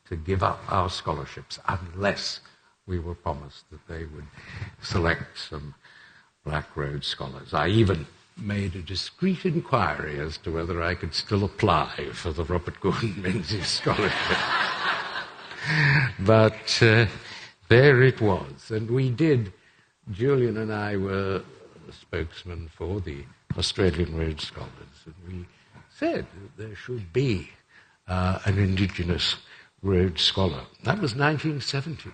to give up our scholarships unless we were promised that they would select some black Rhodes Scholars. I even made a discreet inquiry as to whether I could still apply for the Robert Gordon Menzies Scholarship. But there it was. And we did, Julian and I were spokesman for the Australian Rhodes Scholars, and we said that there should be an Indigenous Rhodes Scholar. That was 1970,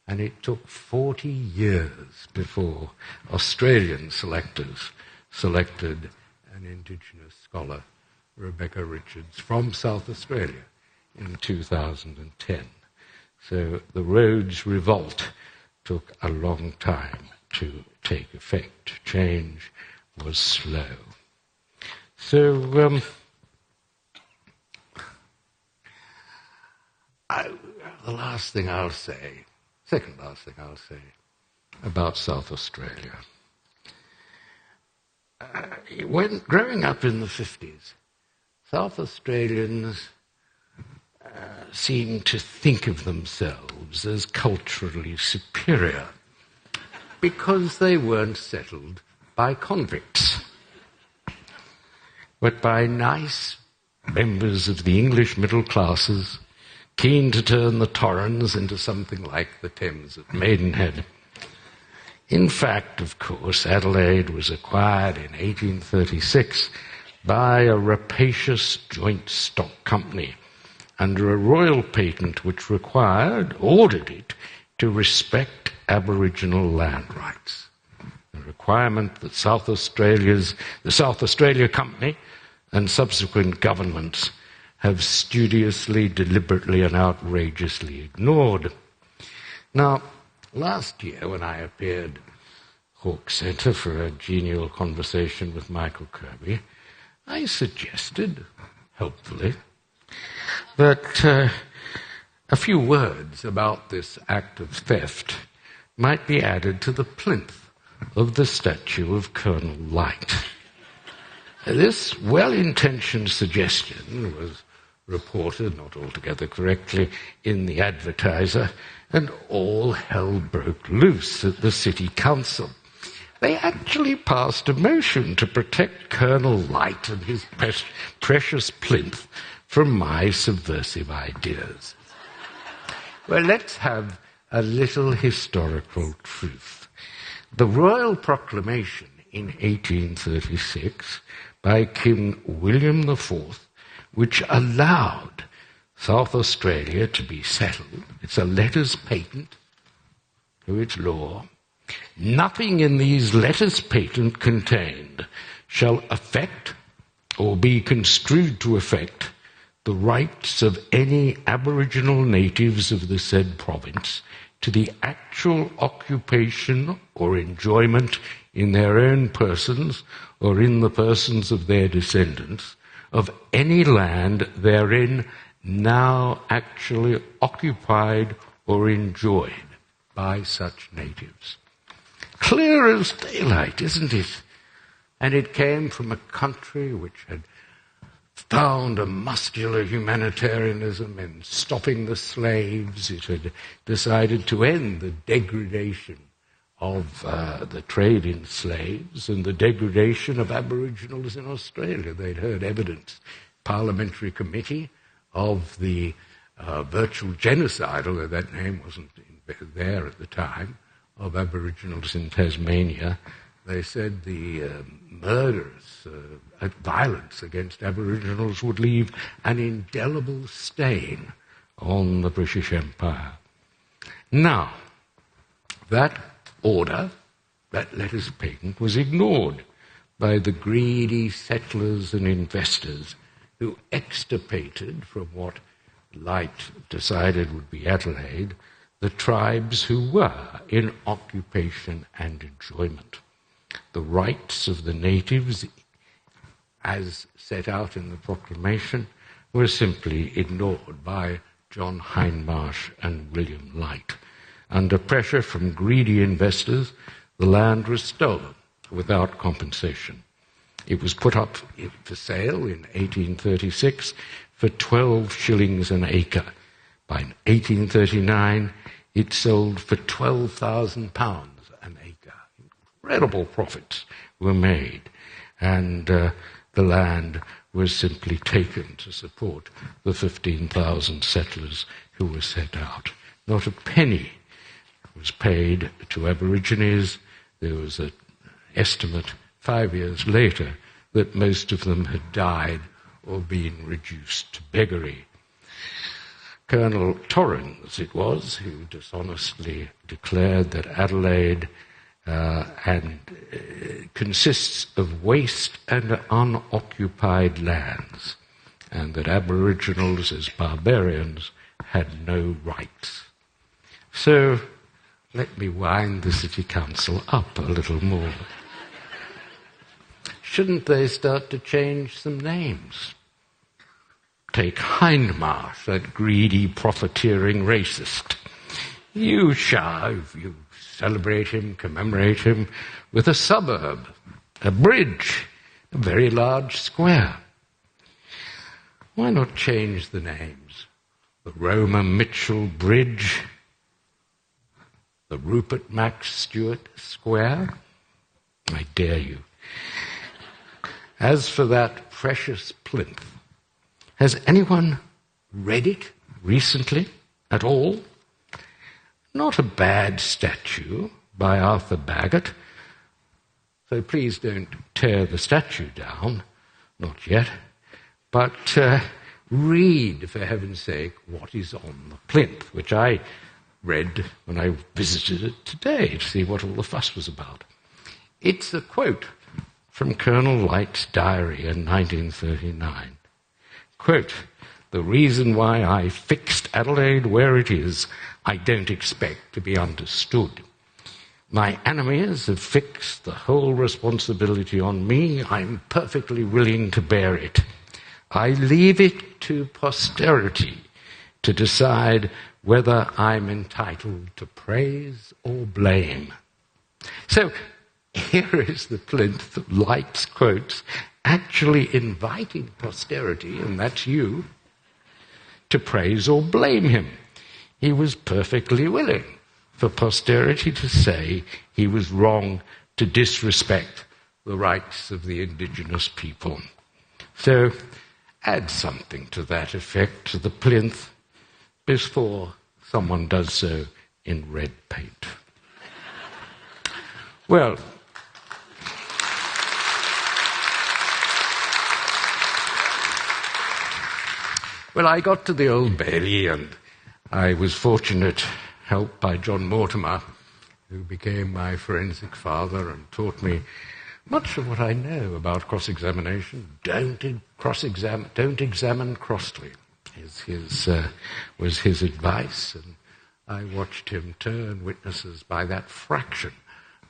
and it took 40 years before Australian selectors selected an Indigenous scholar, Rebecca Richards, from South Australia in 2010. So the Rhodes Revolt took a long time to take effect. Change was slow. So the last thing I'll say, second last thing I'll say about South Australia. When growing up in the 50s, South Australians seemed to think of themselves as culturally superior because they weren't settled by convicts, but by nice members of the English middle classes, keen to turn the Torrens into something like the Thames at Maidenhead. In fact, of course, Adelaide was acquired in 1836 by a rapacious joint stock company under a royal patent which ordered it to respect Aboriginal land rights, a requirement that the South Australia Company and subsequent governments have studiously, deliberately and outrageously ignored. Now, last year when I appeared at Hawke Centre for a genial conversation with Michael Kirby, I suggested, helpfully, that a few words about this act of theft might be added to the plinth of the statue of Colonel Light. This well-intentioned suggestion was reported, not altogether correctly, in the Advertiser, and all hell broke loose at the City Council. They actually passed a motion to protect Colonel Light and his precious plinth from my subversive ideas. Well, let's have a little historical truth. The royal proclamation in 1836 by King William IV, which allowed South Australia to be settled, it's a letters patent to its law. Nothing in these letters patent contained shall affect or be construed to affect the rights of any Aboriginal natives of the said province to the actual occupation or enjoyment in their own persons or in the persons of their descendants of any land therein now actually occupied or enjoyed by such natives. Clear as daylight, isn't it? And it came from a country which had found a muscular humanitarianism in stopping the slaves. It had decided to end the degradation of the trade in slaves and the degradation of Aboriginals in Australia. They'd heard evidence, parliamentary committee, of the virtual genocide, although that name wasn't there at the time, of Aboriginals in Tasmania. They said the murderous violence against Aboriginals would leave an indelible stain on the British Empire. Now, that order, that letters patent, was ignored by the greedy settlers and investors who extirpated from what Light decided would be Adelaide the tribes who were in occupation and enjoyment. The rights of the natives, as set out in the proclamation, were simply ignored by John Hindmarsh and William Light. Under pressure from greedy investors, the land was stolen without compensation. It was put up for sale in 1836 for 12 shillings an acre. By 1839, it sold for £12,000 an acre. Incredible profits were made, and the land was simply taken to support the 15,000 settlers who were sent out. Not a penny was paid to Aborigines. There was an estimate 5 years later that most of them had died or been reduced to beggary. Colonel Torrens, it was, who dishonestly declared that Adelaide and consists of waste and unoccupied lands, and that Aboriginals as barbarians had no rights. So let me wind the City Council up a little more. Shouldn't they start to change some names? Take Hindmarsh, that greedy, profiteering racist. You celebrate him, commemorate him with a suburb, a bridge, a very large square. Why not change the names? The Roma Mitchell Bridge, the Rupert Max Stewart Square? I dare you. As for that precious plinth, has anyone read it recently at all? Not a bad statue by Arthur Bagot, so please don't tear the statue down, not yet, but read, for heaven's sake, what is on the plinth, which I read when I visited it today to see what all the fuss was about. It's a quote from Colonel Light's diary in 1939. Quote, "The reason why I fixed Adelaide where it is, I don't expect to be understood. My enemies have fixed the whole responsibility on me. I'm perfectly willing to bear it. I leave it to posterity to decide whether I'm entitled to praise or blame." So here is the plinth that Light's quotes, actually inviting posterity, and that's you, to praise or blame him. He was perfectly willing for posterity to say he was wrong to disrespect the rights of the indigenous people. So add something to that effect to the plinth before someone does so in red paint. Well, I got to the Old Bailey, and I was fortunate, helped by John Mortimer, who became my forensic father and taught me much of what I know about cross-examination. Don't examine crossly, was his advice, and I watched him turn witnesses by that fraction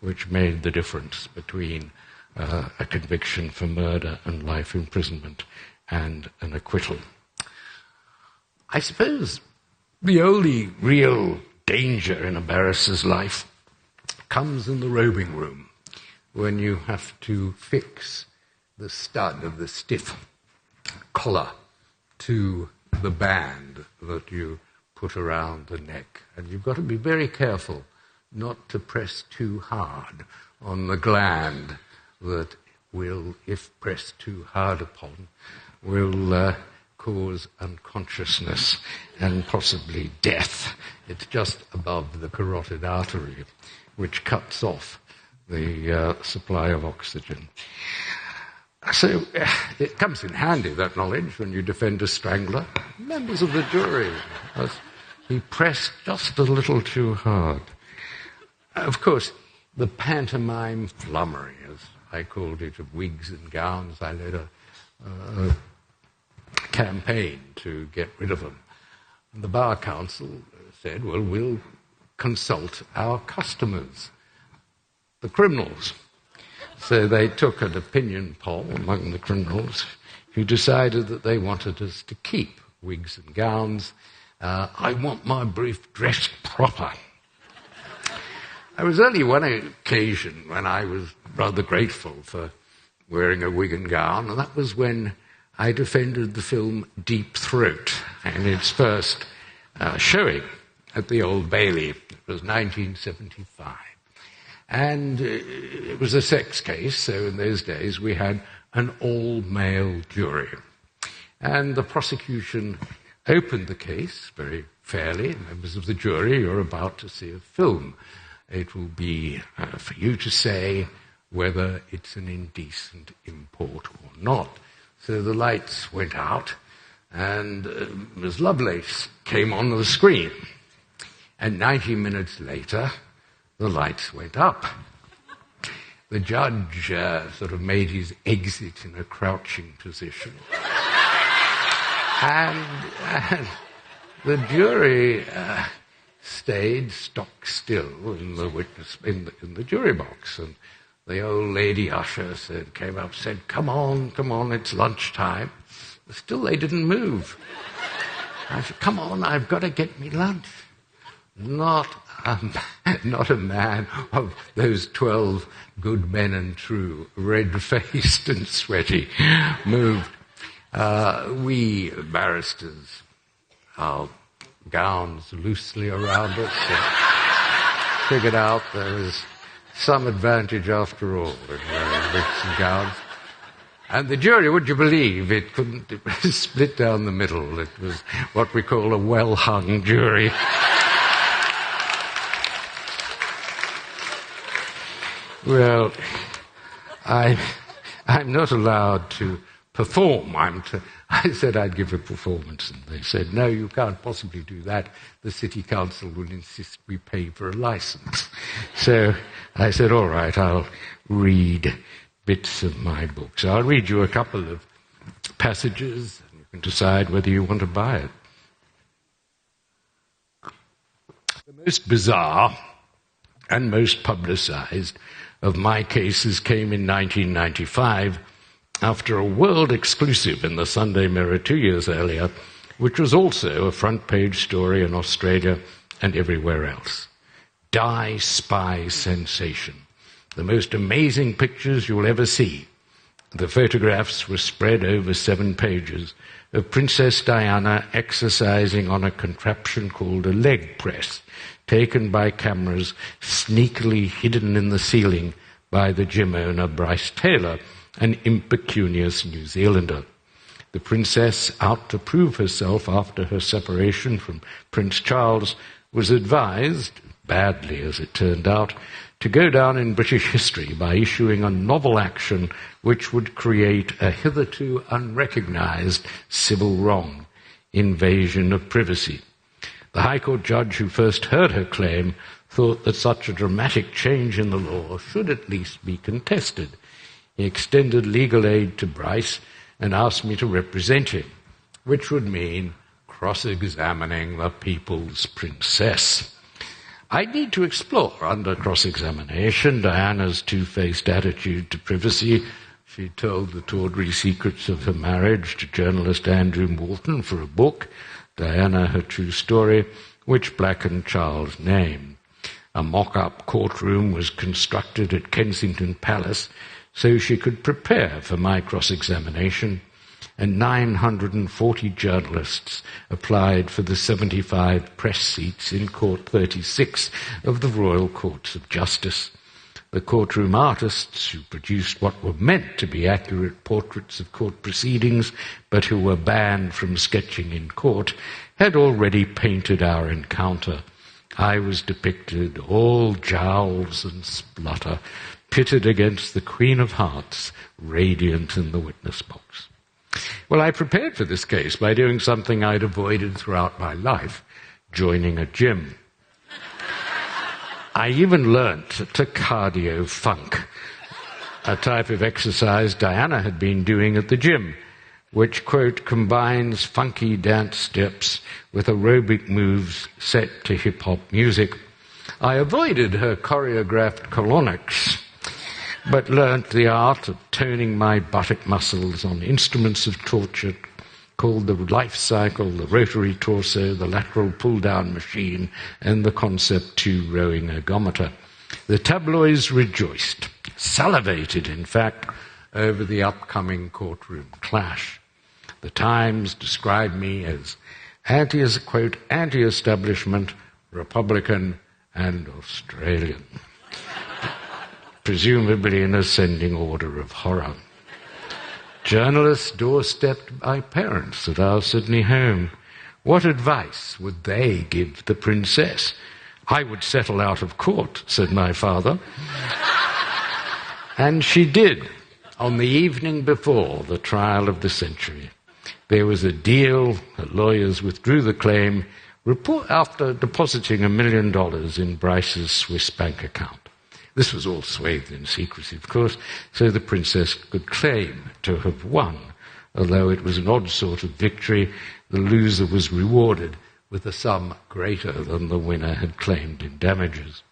which made the difference between a conviction for murder and life imprisonment and an acquittal. I suppose the only real danger in a barrister's life comes in the robing room, when you have to fix the stud of the stiff collar to the band that you put around the neck. And you've got to be very careful not to press too hard on the gland that will, if pressed too hard upon, will cause unconsciousness and possibly death. It's just above the carotid artery, which cuts off the supply of oxygen. So it comes in handy, that knowledge, when you defend a strangler. Members of the jury, he pressed just a little too hard. Of course, the pantomime flummery, as I called it, of wigs and gowns, I led a campaign to get rid of them. And the Bar Council said, well, we'll consult our customers, the criminals. So they took an opinion poll among the criminals, who decided that they wanted us to keep wigs and gowns. I want my brief dressed proper. There was only one occasion when I was rather grateful for wearing a wig and gown, and that was when I defended the film Deep Throat in its first showing at the Old Bailey. It was 1975. And it was a sex case, so in those days we had an all-male jury. And the prosecution opened the case very fairly. Members of the jury, you're about to see a film. It will be for you to say whether it's an indecent import or not. So the lights went out, and Ms. Lovelace came on the screen. And 90 minutes later, the lights went up. The judge sort of made his exit in a crouching position. and the jury stayed stock still in the jury box. And the old lady usher came up, said, come on, it's lunchtime. But still they didn't move. I said, come on, I've got to get me lunch. Not a man of those 12 good men and true, red-faced and sweaty, moved. We barristers, our gowns loosely around us, figured out there was some advantage after all in wearing wigs and gowns. And the jury, would you believe, it was split down the middle. It was what we call a well-hung jury. Well, I'm not allowed to perform. I said I'd give a performance, and they said, no, you can't possibly do that. The city council will insist we pay for a license. So I said, all right, I'll read bits of my books. I'll read you a couple of passages, and you can decide whether you want to buy it. The most bizarre and most publicized of my cases came in 1995 after a world exclusive in the Sunday Mirror 2 years earlier, which was also a front-page story in Australia and everywhere else. Die Spy Sensation. The most amazing pictures you'll ever see. The photographs were spread over 7 pages of Princess Diana exercising on a contraption called a leg press, taken by cameras sneakily hidden in the ceiling by the gym owner Bryce Taylor, an impecunious New Zealander. The princess, out to prove herself after her separation from Prince Charles, was advised, badly as it turned out, to go down in British history by issuing a novel action which would create a hitherto unrecognised civil wrong, invasion of privacy. The High Court judge who first heard her claim thought that such a dramatic change in the law should at least be contested. He extended legal aid to Bryce and asked me to represent him, which would mean cross-examining the people's princess. I need to explore, under cross-examination, Diana's two-faced attitude to privacy. She told the tawdry secrets of her marriage to journalist Andrew Morton for a book, Diana, Her True Story, which blackened Charles' name. A mock-up courtroom was constructed at Kensington Palace so she could prepare for my cross-examination, and 940 journalists applied for the 75 press seats in Court 36 of the Royal Courts of Justice. The courtroom artists, who produced what were meant to be accurate portraits of court proceedings, but who were banned from sketching in court, had already painted our encounter. I was depicted, all jowls and splutter, pitted against the Queen of Hearts, radiant in the witness box. Well, I prepared for this case by doing something I'd avoided throughout my life, joining a gym. I even learnt to cardio funk, a type of exercise Diana had been doing at the gym, which, quote, combines funky dance steps with aerobic moves set to hip-hop music. I avoided her choreographed colonics, but learnt the art of toning my buttock muscles on instruments of torture called the life cycle, the rotary torso, the lateral pull-down machine, and the Concept 2 rowing ergometer. The tabloids rejoiced, salivated, in fact, over the upcoming courtroom clash. The Times described me as anti-establishment, Republican, and Australian, presumably in ascending order of horror. Journalists doorstepped my parents at our Sydney home. What advice would they give the princess? I would settle out of court, said my father. And she did, on the evening before the trial of the century. There was a deal, the lawyers withdrew the claim, after depositing $1 million in Bryce's Swiss bank account. This was all swathed in secrecy, of course, so the princess could claim to have won. Although it was an odd sort of victory, the loser was rewarded with a sum greater than the winner had claimed in damages.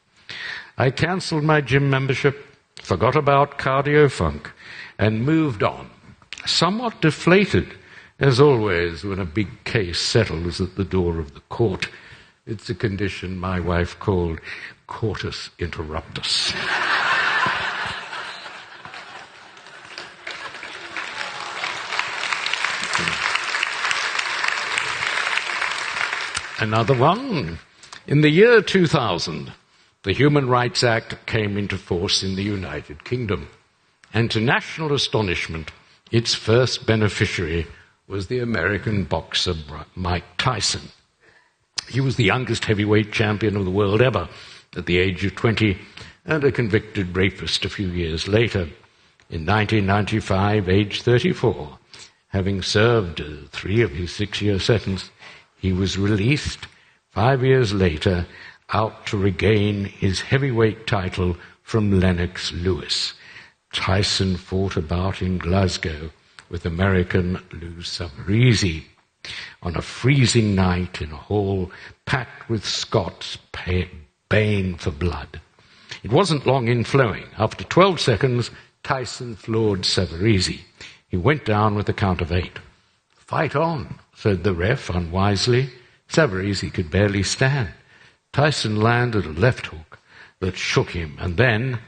I cancelled my gym membership, forgot about cardio funk, and moved on, somewhat deflated, as always when a big case settles at the door of the court. It's a condition my wife called coitus interruptus. Another one. In the year 2000, the Human Rights Act came into force in the United Kingdom, and to national astonishment, its first beneficiary was the American boxer Mike Tyson. He was the youngest heavyweight champion of the world ever at the age of 20 and a convicted rapist a few years later. In 1995, aged 34, having served 3 of his 6-year sentence, he was released 5 years later out to regain his heavyweight title from Lennox Lewis. Tyson fought about in Glasgow with American Lou Savarese on a freezing night in a hall packed with Scots baying for blood. It wasn't long in flowing. After 12 seconds, Tyson floored Savarese. He went down with a count of 8. "Fight on," said the ref unwisely. Savarese could barely stand. Tyson landed a left hook that shook him, and then,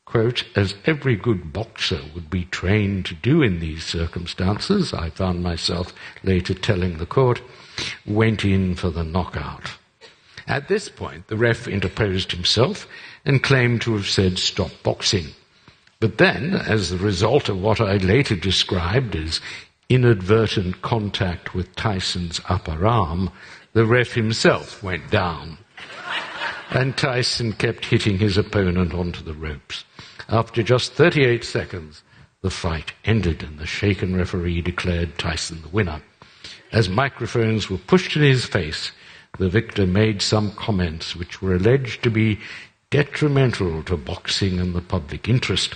quote, "as every good boxer would be trained to do in these circumstances," I found myself later telling the court, went in for the knockout. At this point, the ref interposed himself and claimed to have said, "Stop boxing." But then, as the result of what I later described as inadvertent contact with Tyson's upper arm, the ref himself went down, and Tyson kept hitting his opponent onto the ropes. After just 38 seconds, the fight ended, and the shaken referee declared Tyson the winner. As microphones were pushed in his face, the victor made some comments which were alleged to be detrimental to boxing and the public interest.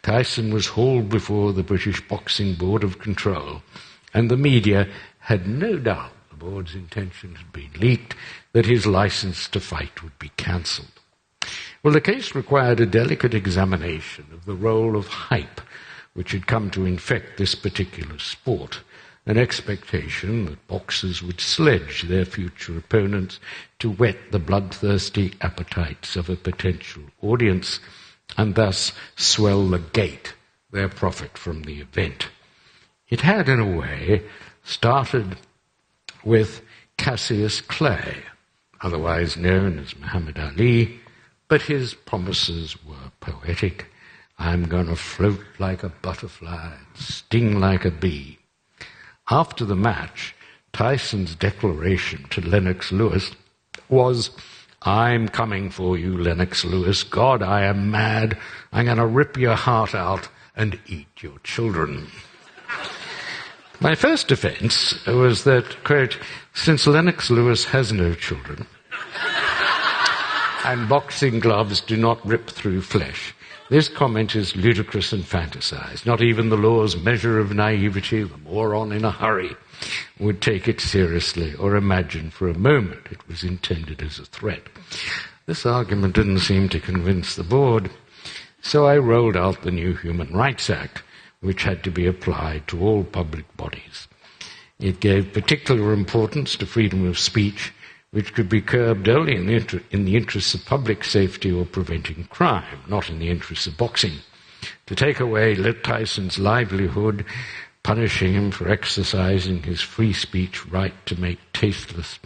Tyson was hauled before the British Boxing Board of Control, and the media had no doubt the board's intentions had been leaked, that his license to fight would be cancelled. Well, the case required a delicate examination of the role of hype, which had come to infect this particular sport, an expectation that boxers would sledge their future opponents to whet the bloodthirsty appetites of a potential audience, and thus swell the gate, their profit from the event. It had, in a way, started with Cassius Clay, otherwise known as Muhammad Ali, but his promises were poetic. "I'm going to float like a butterfly, sting like a bee." After the match, Tyson's declaration to Lennox Lewis was, "I'm coming for you, Lennox Lewis. God, I am mad. I'm going to rip your heart out and eat your children." My first defense was that, quote, "since Lennox Lewis has no children and boxing gloves do not rip through flesh, this comment is ludicrous and fantasized. Not even the law's measure of naivety, the moron in a hurry, would take it seriously or imagine for a moment it was intended as a threat." This argument didn't seem to convince the board, so I rolled out the new Human Rights Act, which had to be applied to all public bodies. It gave particular importance to freedom of speech, which could be curbed only in the interests of public safety or preventing crime, not in the interests of boxing. To take away Tyson's livelihood, punishing him for exercising his free speech right to make tasteless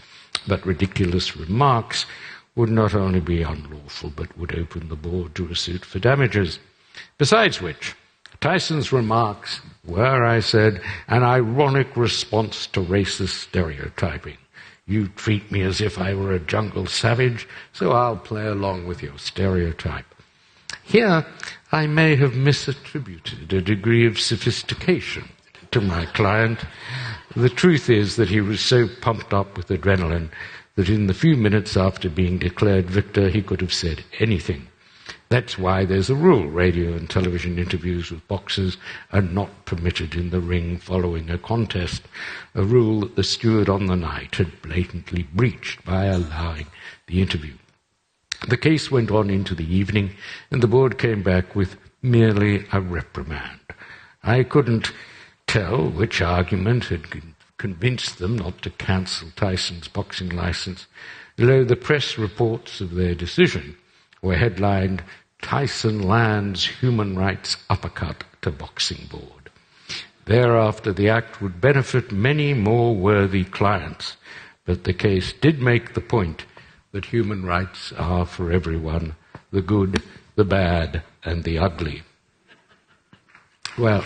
but ridiculous remarks, would not only be unlawful, but would open the board to a suit for damages. Besides which, Tyson's remarks were, I said, an ironic response to racist stereotyping. "You treat me as if I were a jungle savage, so I'll play along with your stereotype." Here, I may have misattributed a degree of sophistication to my client. The truth is that he was so pumped up with adrenaline that in the few minutes after being declared victor, he could have said anything. That's why there's a rule: radio and television interviews with boxers are not permitted in the ring following a contest, a rule that the steward on the night had blatantly breached by allowing the interview. The case went on into the evening, and the board came back with merely a reprimand. I couldn't tell which argument had convinced them not to cancel Tyson's boxing license, although the press reports of their decision were headlined, "Tyson lands human rights uppercut to boxing board." Thereafter, the act would benefit many more worthy clients, but the case did make the point that human rights are for everyone, the good, the bad, and the ugly. Well,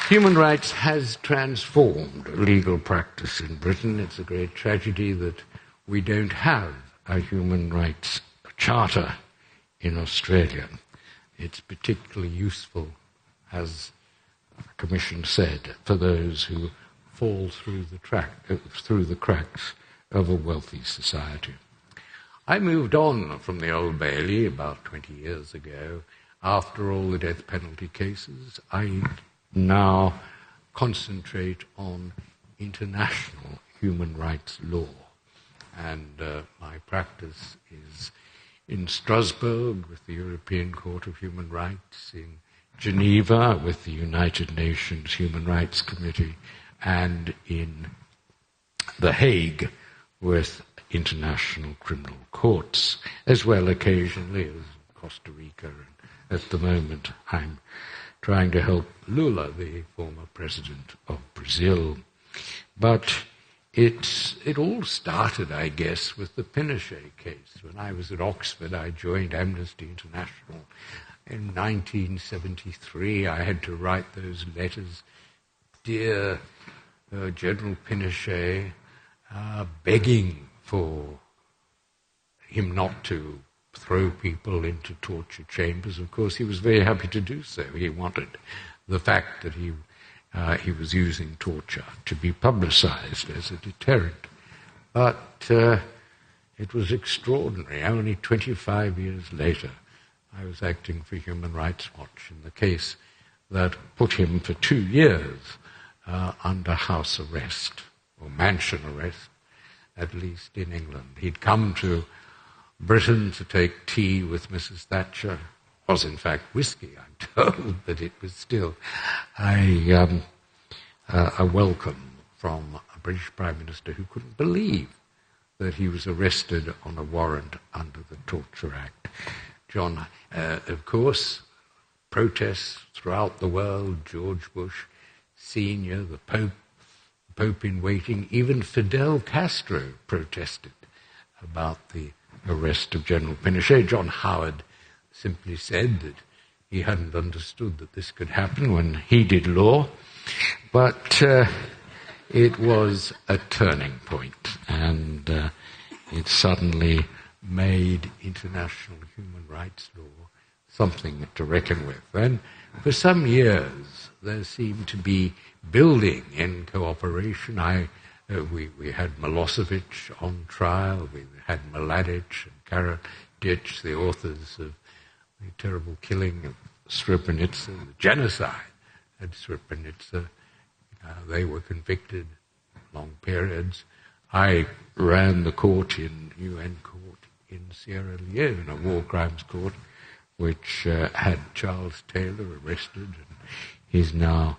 human rights has transformed legal practice in Britain. It's a great tragedy that we don't have a human rights charter in Australia. It's particularly useful, as the Commission said, for those who fall through the cracks of a wealthy society. I moved on from the Old Bailey about 20 years ago. After all the death penalty cases, I now concentrate on international human rights law. And my practice is in Strasbourg with the European Court of Human Rights, in Geneva with the United Nations Human Rights Committee, and in The Hague with international criminal courts, as well occasionally as Costa Rica. And at the moment, I'm trying to help Lula, the former president of Brazil. But it all started, I guess, with the Pinochet case. When I was at Oxford, I joined Amnesty International. In 1973, I had to write those letters, "Dear General Pinochet," begging for him not to throw people into torture chambers. Of course, he was very happy to do so. He wanted the fact that he was using torture to be publicized as a deterrent. But it was extraordinary. Only 25 years later, I was acting for Human Rights Watch in the case that put him for 2 years under house arrest, or mansion arrest, at least in England. He'd come to Britain to take tea with Mrs. Thatcher. It was in fact whiskey, I'm told, but it was still a welcome from a British Prime Minister who couldn't believe that he was arrested on a warrant under the Torture Act. John, of course, protests throughout the world, George Bush Sr., the Pope in waiting, even Fidel Castro protested about the arrest of General Pinochet. John Howard simply said that he hadn't understood that this could happen when he did law, but it was a turning point, and it suddenly made international human rights law something to reckon with. And for some years, there seemed to be building in cooperation. We had Milosevic on trial. We had Mladic and Karadzic, the authors of the terrible killing of Srebrenica, the genocide at Srebrenica. They were convicted long periods. I ran the court in UN court in Sierra Leone, a war crimes court, which had Charles Taylor arrested, and he's now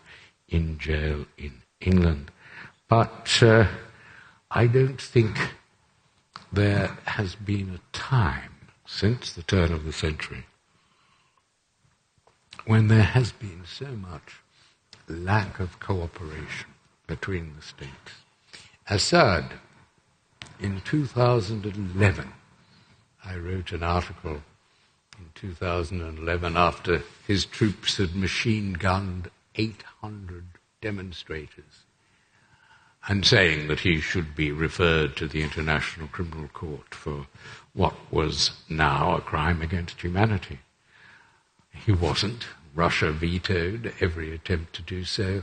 in jail in England. But I don't think there has been a time since the turn of the century when there has been so much lack of cooperation between the states. Assad, in 2011, I wrote an article in 2011 after his troops had machine-gunned 800 demonstrators, and saying that he should be referred to the International Criminal Court for what was now a crime against humanity. He wasn't. Russia vetoed every attempt to do so,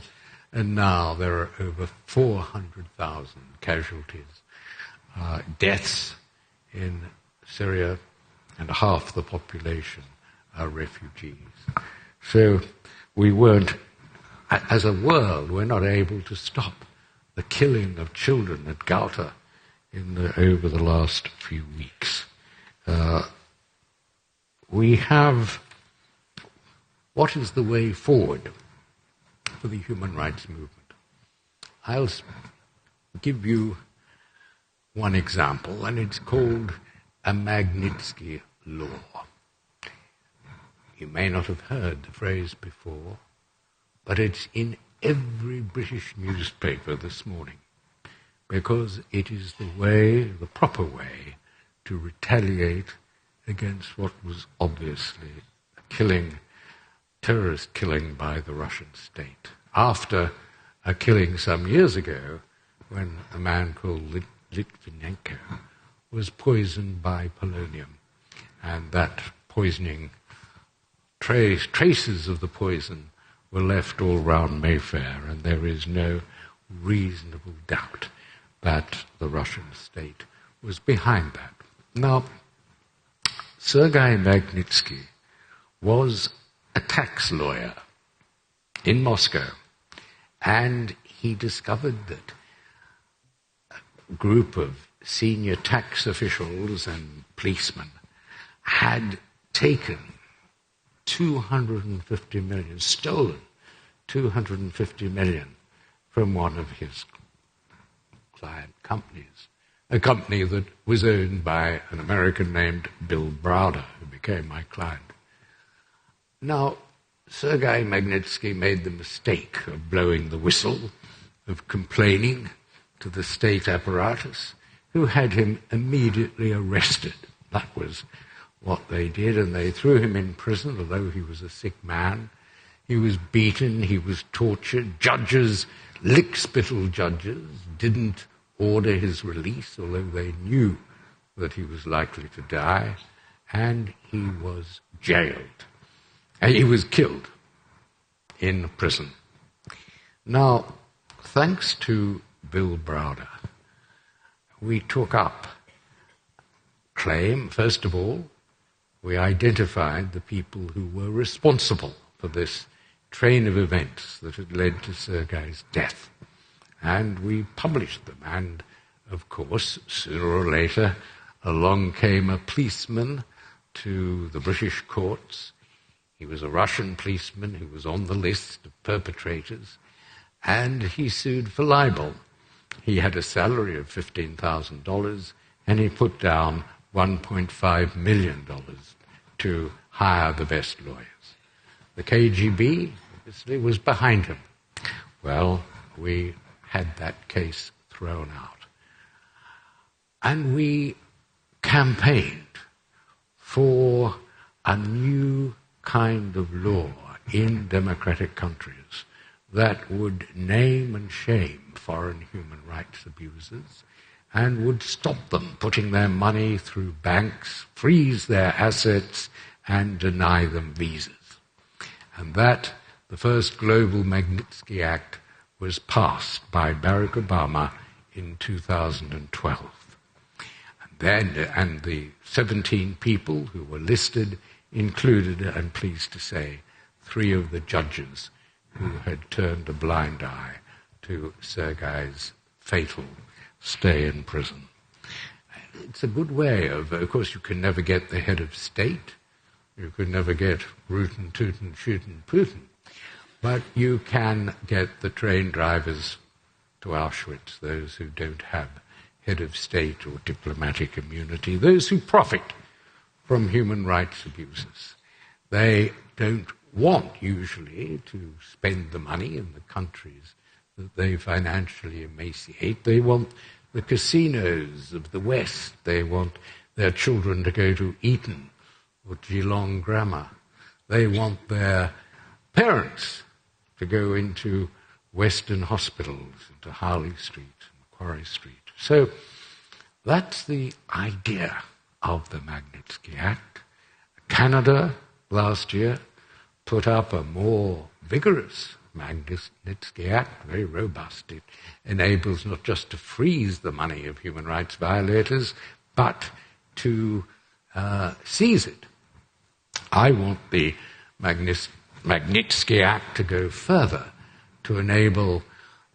and now there are over 400,000 casualties. deaths in Syria, and half the population are refugees. So we weren't, as a world, we're not able to stop the killing of children at Ghouta over the last few weeks. We have, what is the way forward for the human rights movement? I'll give you one example, and it's called a Magnitsky Law. You may not have heard the phrase before, but it's in every British newspaper this morning, because it is the proper way to retaliate against what was obviously a terrorist killing by the Russian state, after a killing some years ago when a man called Litvinenko was poisoned by polonium, and that poisoning, traces of the poison were left all round Mayfair, and there is no reasonable doubt that the Russian state was behind that. Now, Sergei Magnitsky was a tax lawyer in Moscow, and he discovered that a group of senior tax officials and policemen had taken 250 million, stolen 250 million from one of his client companies, a company that was owned by an American named Bill Browder, who became my client. Now, Sergei Magnitsky made the mistake of blowing the whistle, of complaining to the state apparatus, who had him immediately arrested. That was what they did, and they threw him in prison, although he was a sick man. He was beaten, he was tortured. Judges, lick-spittle judges, didn't order his release, although they knew that he was likely to die, and he was jailed. And he was killed in prison. Now, thanks to Bill Browder, we took up claim. First of all, we identified the people who were responsible for this train of events that had led to Sergei's death. And we published them. And, of course, sooner or later, along came a policeman to the British courts. He was a Russian policeman who was on the list of perpetrators, and he sued for libel. He had a salary of $15,000, and he put down $1.5 million to hire the best lawyers. The KGB, obviously, was behind him. Well, we had that case thrown out. And we campaigned for a new kind of law in democratic countries that would name and shame foreign human rights abusers and would stop them putting their money through banks, freeze their assets, and deny them visas. And that, the first global Magnitsky Act, was passed by Barack Obama in 2012. And the 17 people who were listed included, I'm pleased to say, 3 of the judges who had turned a blind eye to Sergei's fatal stay in prison. It's a good way of course, you can never get the head of state, you could never get rootin', tootin', shootin', pootin', but you can get the train drivers to Auschwitz, those who don't have head of state or diplomatic immunity, those who profit from human rights abuses. They don't want, usually, to spend the money in the countries that they financially emaciate. They want the casinos of the West. They want their children to go to Eton or Geelong Grammar. They want their parents to go into Western hospitals, into Harley Street, Macquarie Street. So that's the idea of the Magnitsky Act. Canada last year put up a more vigorous Magnitsky Act, very robust. It enables not just to freeze the money of human rights violators, but to seize it. I want the Magnitsky Act to go further, to enable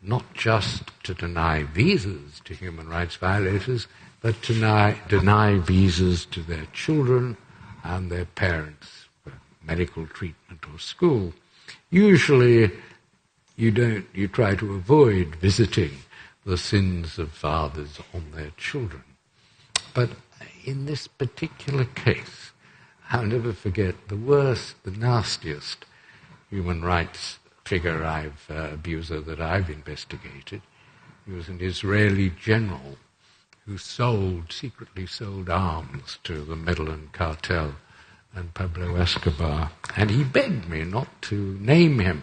not just to deny visas to human rights violators, but to deny visas to their children and their parents for medical treatment or school. Usually you try to avoid visiting the sins of fathers on their children. But in this particular case, I'll never forget the worst, the nastiest human rights abuser that I've investigated. He was an Israeli general who secretly sold arms to the Medellin cartel and Pablo Escobar, and he begged me not to name him.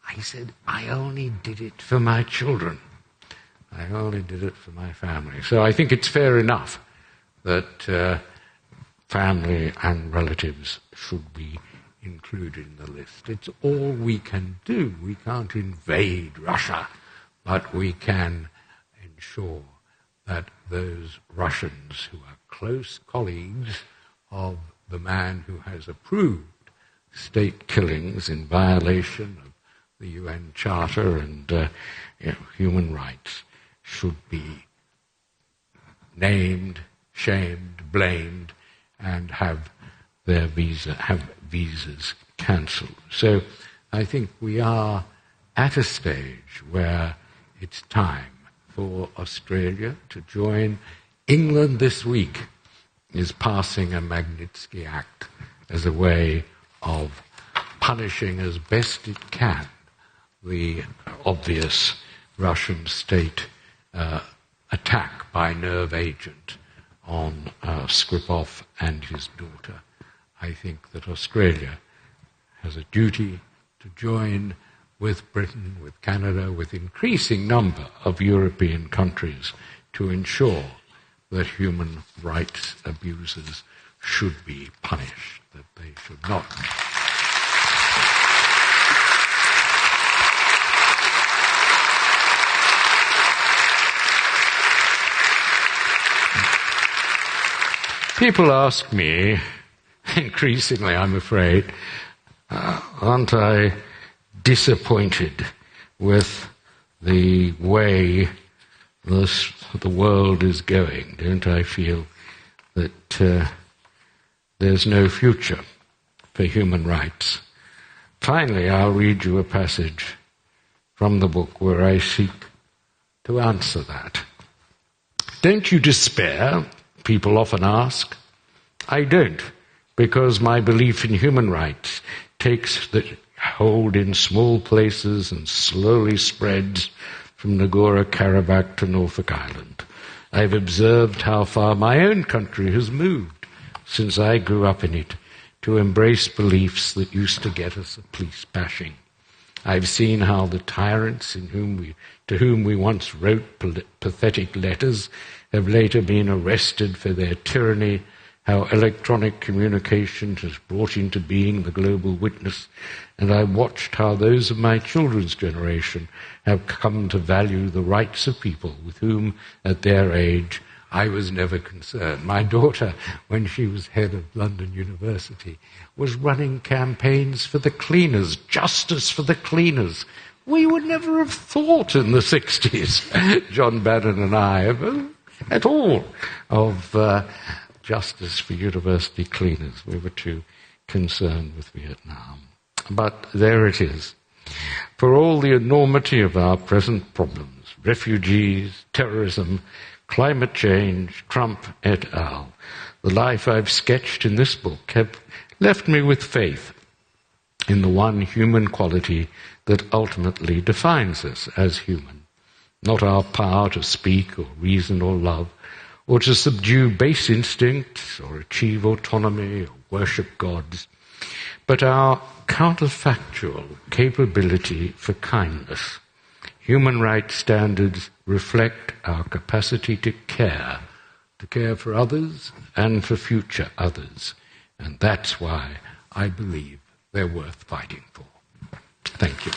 I said, I only did it for my children. I only did it for my family. So I think it's fair enough that family and relatives should be included in the list. It's all we can do. We can't invade Russia, but we can ensure that those Russians who are close colleagues of the man who has approved state killings in violation of the UN Charter and human rights should be named, shamed, blamed, and have their visas cancelled. So I think we are at a stage where it's time for Australia to join. England this week is passing a Magnitsky Act as a way of punishing as best it can the obvious Russian state attack by nerve agent on Skripal and his daughter. I think that Australia has a duty to join with Britain, with Canada, with increasing number of European countries to ensure that human rights abusers should be punished, that they should not. People ask me, increasingly I'm afraid, aren't I disappointed with the way the world is going? Don't I feel that there's no future for human rights? Finally, I'll read you a passage from the book where I seek to answer that. Don't you despair? People often ask. I don't, because my belief in human rights takes hold in small places and slowly spreads from Nagorno-Karabakh to Norfolk Island. I've observed how far my own country has moved since I grew up in it to embrace beliefs that used to get us a police bashing. I've seen how the tyrants to whom we once wrote pathetic letters have later been arrested for their tyranny, how electronic communication has brought into being the global witness, and I watched how those of my children's generation have come to value the rights of people with whom, at their age, I was never concerned. My daughter, when she was head of London University, was running campaigns for the cleaners, justice for the cleaners. We would never have thought in the 60s, John Bannon and I, at all, of justice for university cleaners. We were too concerned with Vietnam. But there it is. For all the enormity of our present problems, refugees, terrorism, climate change, Trump et al., the life I've sketched in this book have left me with faith in the one human quality that ultimately defines us as human. Not our power to speak or reason or love, or to subdue base instincts or achieve autonomy or worship gods, but our counterfactual capability for kindness. Human rights standards reflect our capacity to care for others and for future others, and that's why I believe they're worth fighting for. Thank you.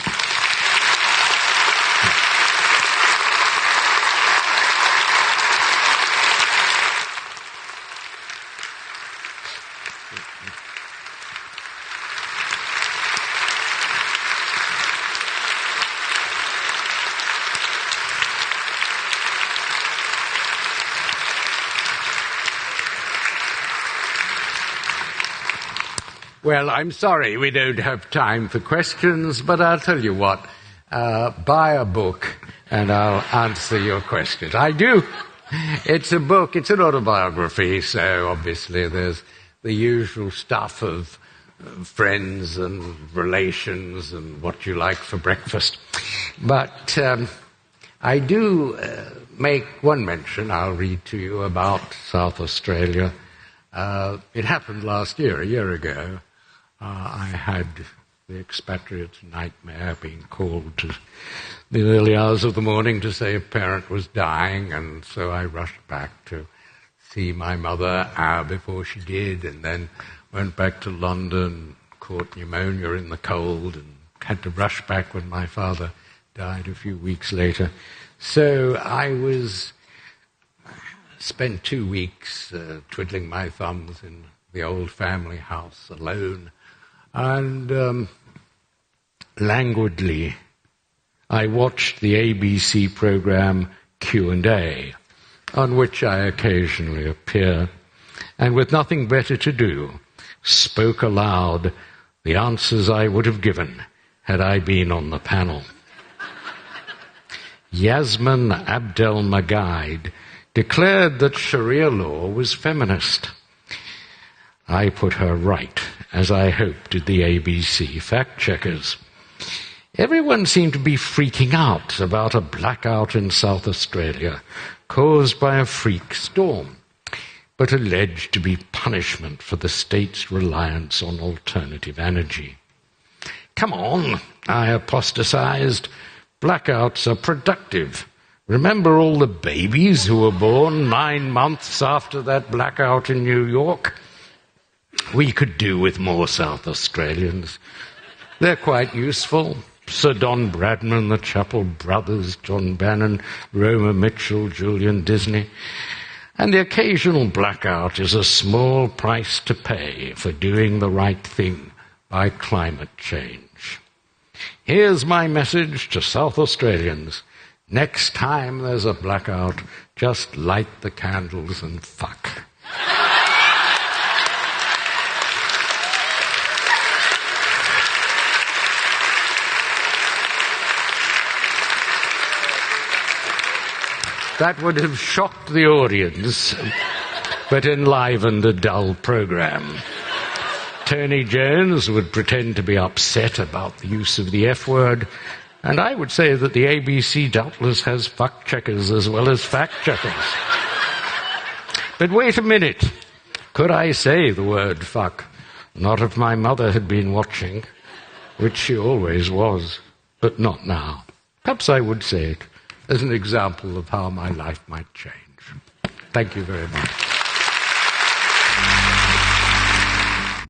Well, I'm sorry we don't have time for questions, but I'll tell you what, buy a book and I'll answer your questions. I do. It's a book, it's an autobiography, so obviously there's the usual stuff of friends and relations and what you like for breakfast. But I do make one mention, I'll read to you, about South Australia. It happened last year, a year ago. I had the expatriate's nightmare, being called to the early hours of the morning to say a parent was dying, and so I rushed back to see my mother an hour before she did, and then went back to London, caught pneumonia in the cold, and had to rush back when my father died a few weeks later. So I spent 2 weeks twiddling my thumbs in the old family house alone, and languidly I watched the ABC program Q&A, on which I occasionally appear, and with nothing better to do, spoke aloud the answers I would have given had I been on the panel. Yasmin Abdel-Magaid declared that Sharia law was feminist. I put her right, as I hoped did the ABC fact-checkers. Everyone seemed to be freaking out about a blackout in South Australia caused by a freak storm, but alleged to be punishment for the state's reliance on alternative energy. Come on, I apostatized. Blackouts are productive. Remember all the babies who were born 9 months after that blackout in New York? We could do with more South Australians. They're quite useful. Sir Don Bradman, the Chapel Brothers, John Bannon, Roma Mitchell, Julian Disney. And the occasional blackout is a small price to pay for doing the right thing by climate change. Here's my message to South Australians. Next time there's a blackout, just light the candles and fuck. That would have shocked the audience, but enlivened a dull program. Tony Jones would pretend to be upset about the use of the F word, and I would say that the ABC doubtless has fuck-checkers as well as fact-checkers. But wait a minute. Could I say the word fuck? Not if my mother had been watching, which she always was, but not now. Perhaps I would say it as an example of how my life might change. Thank you very much.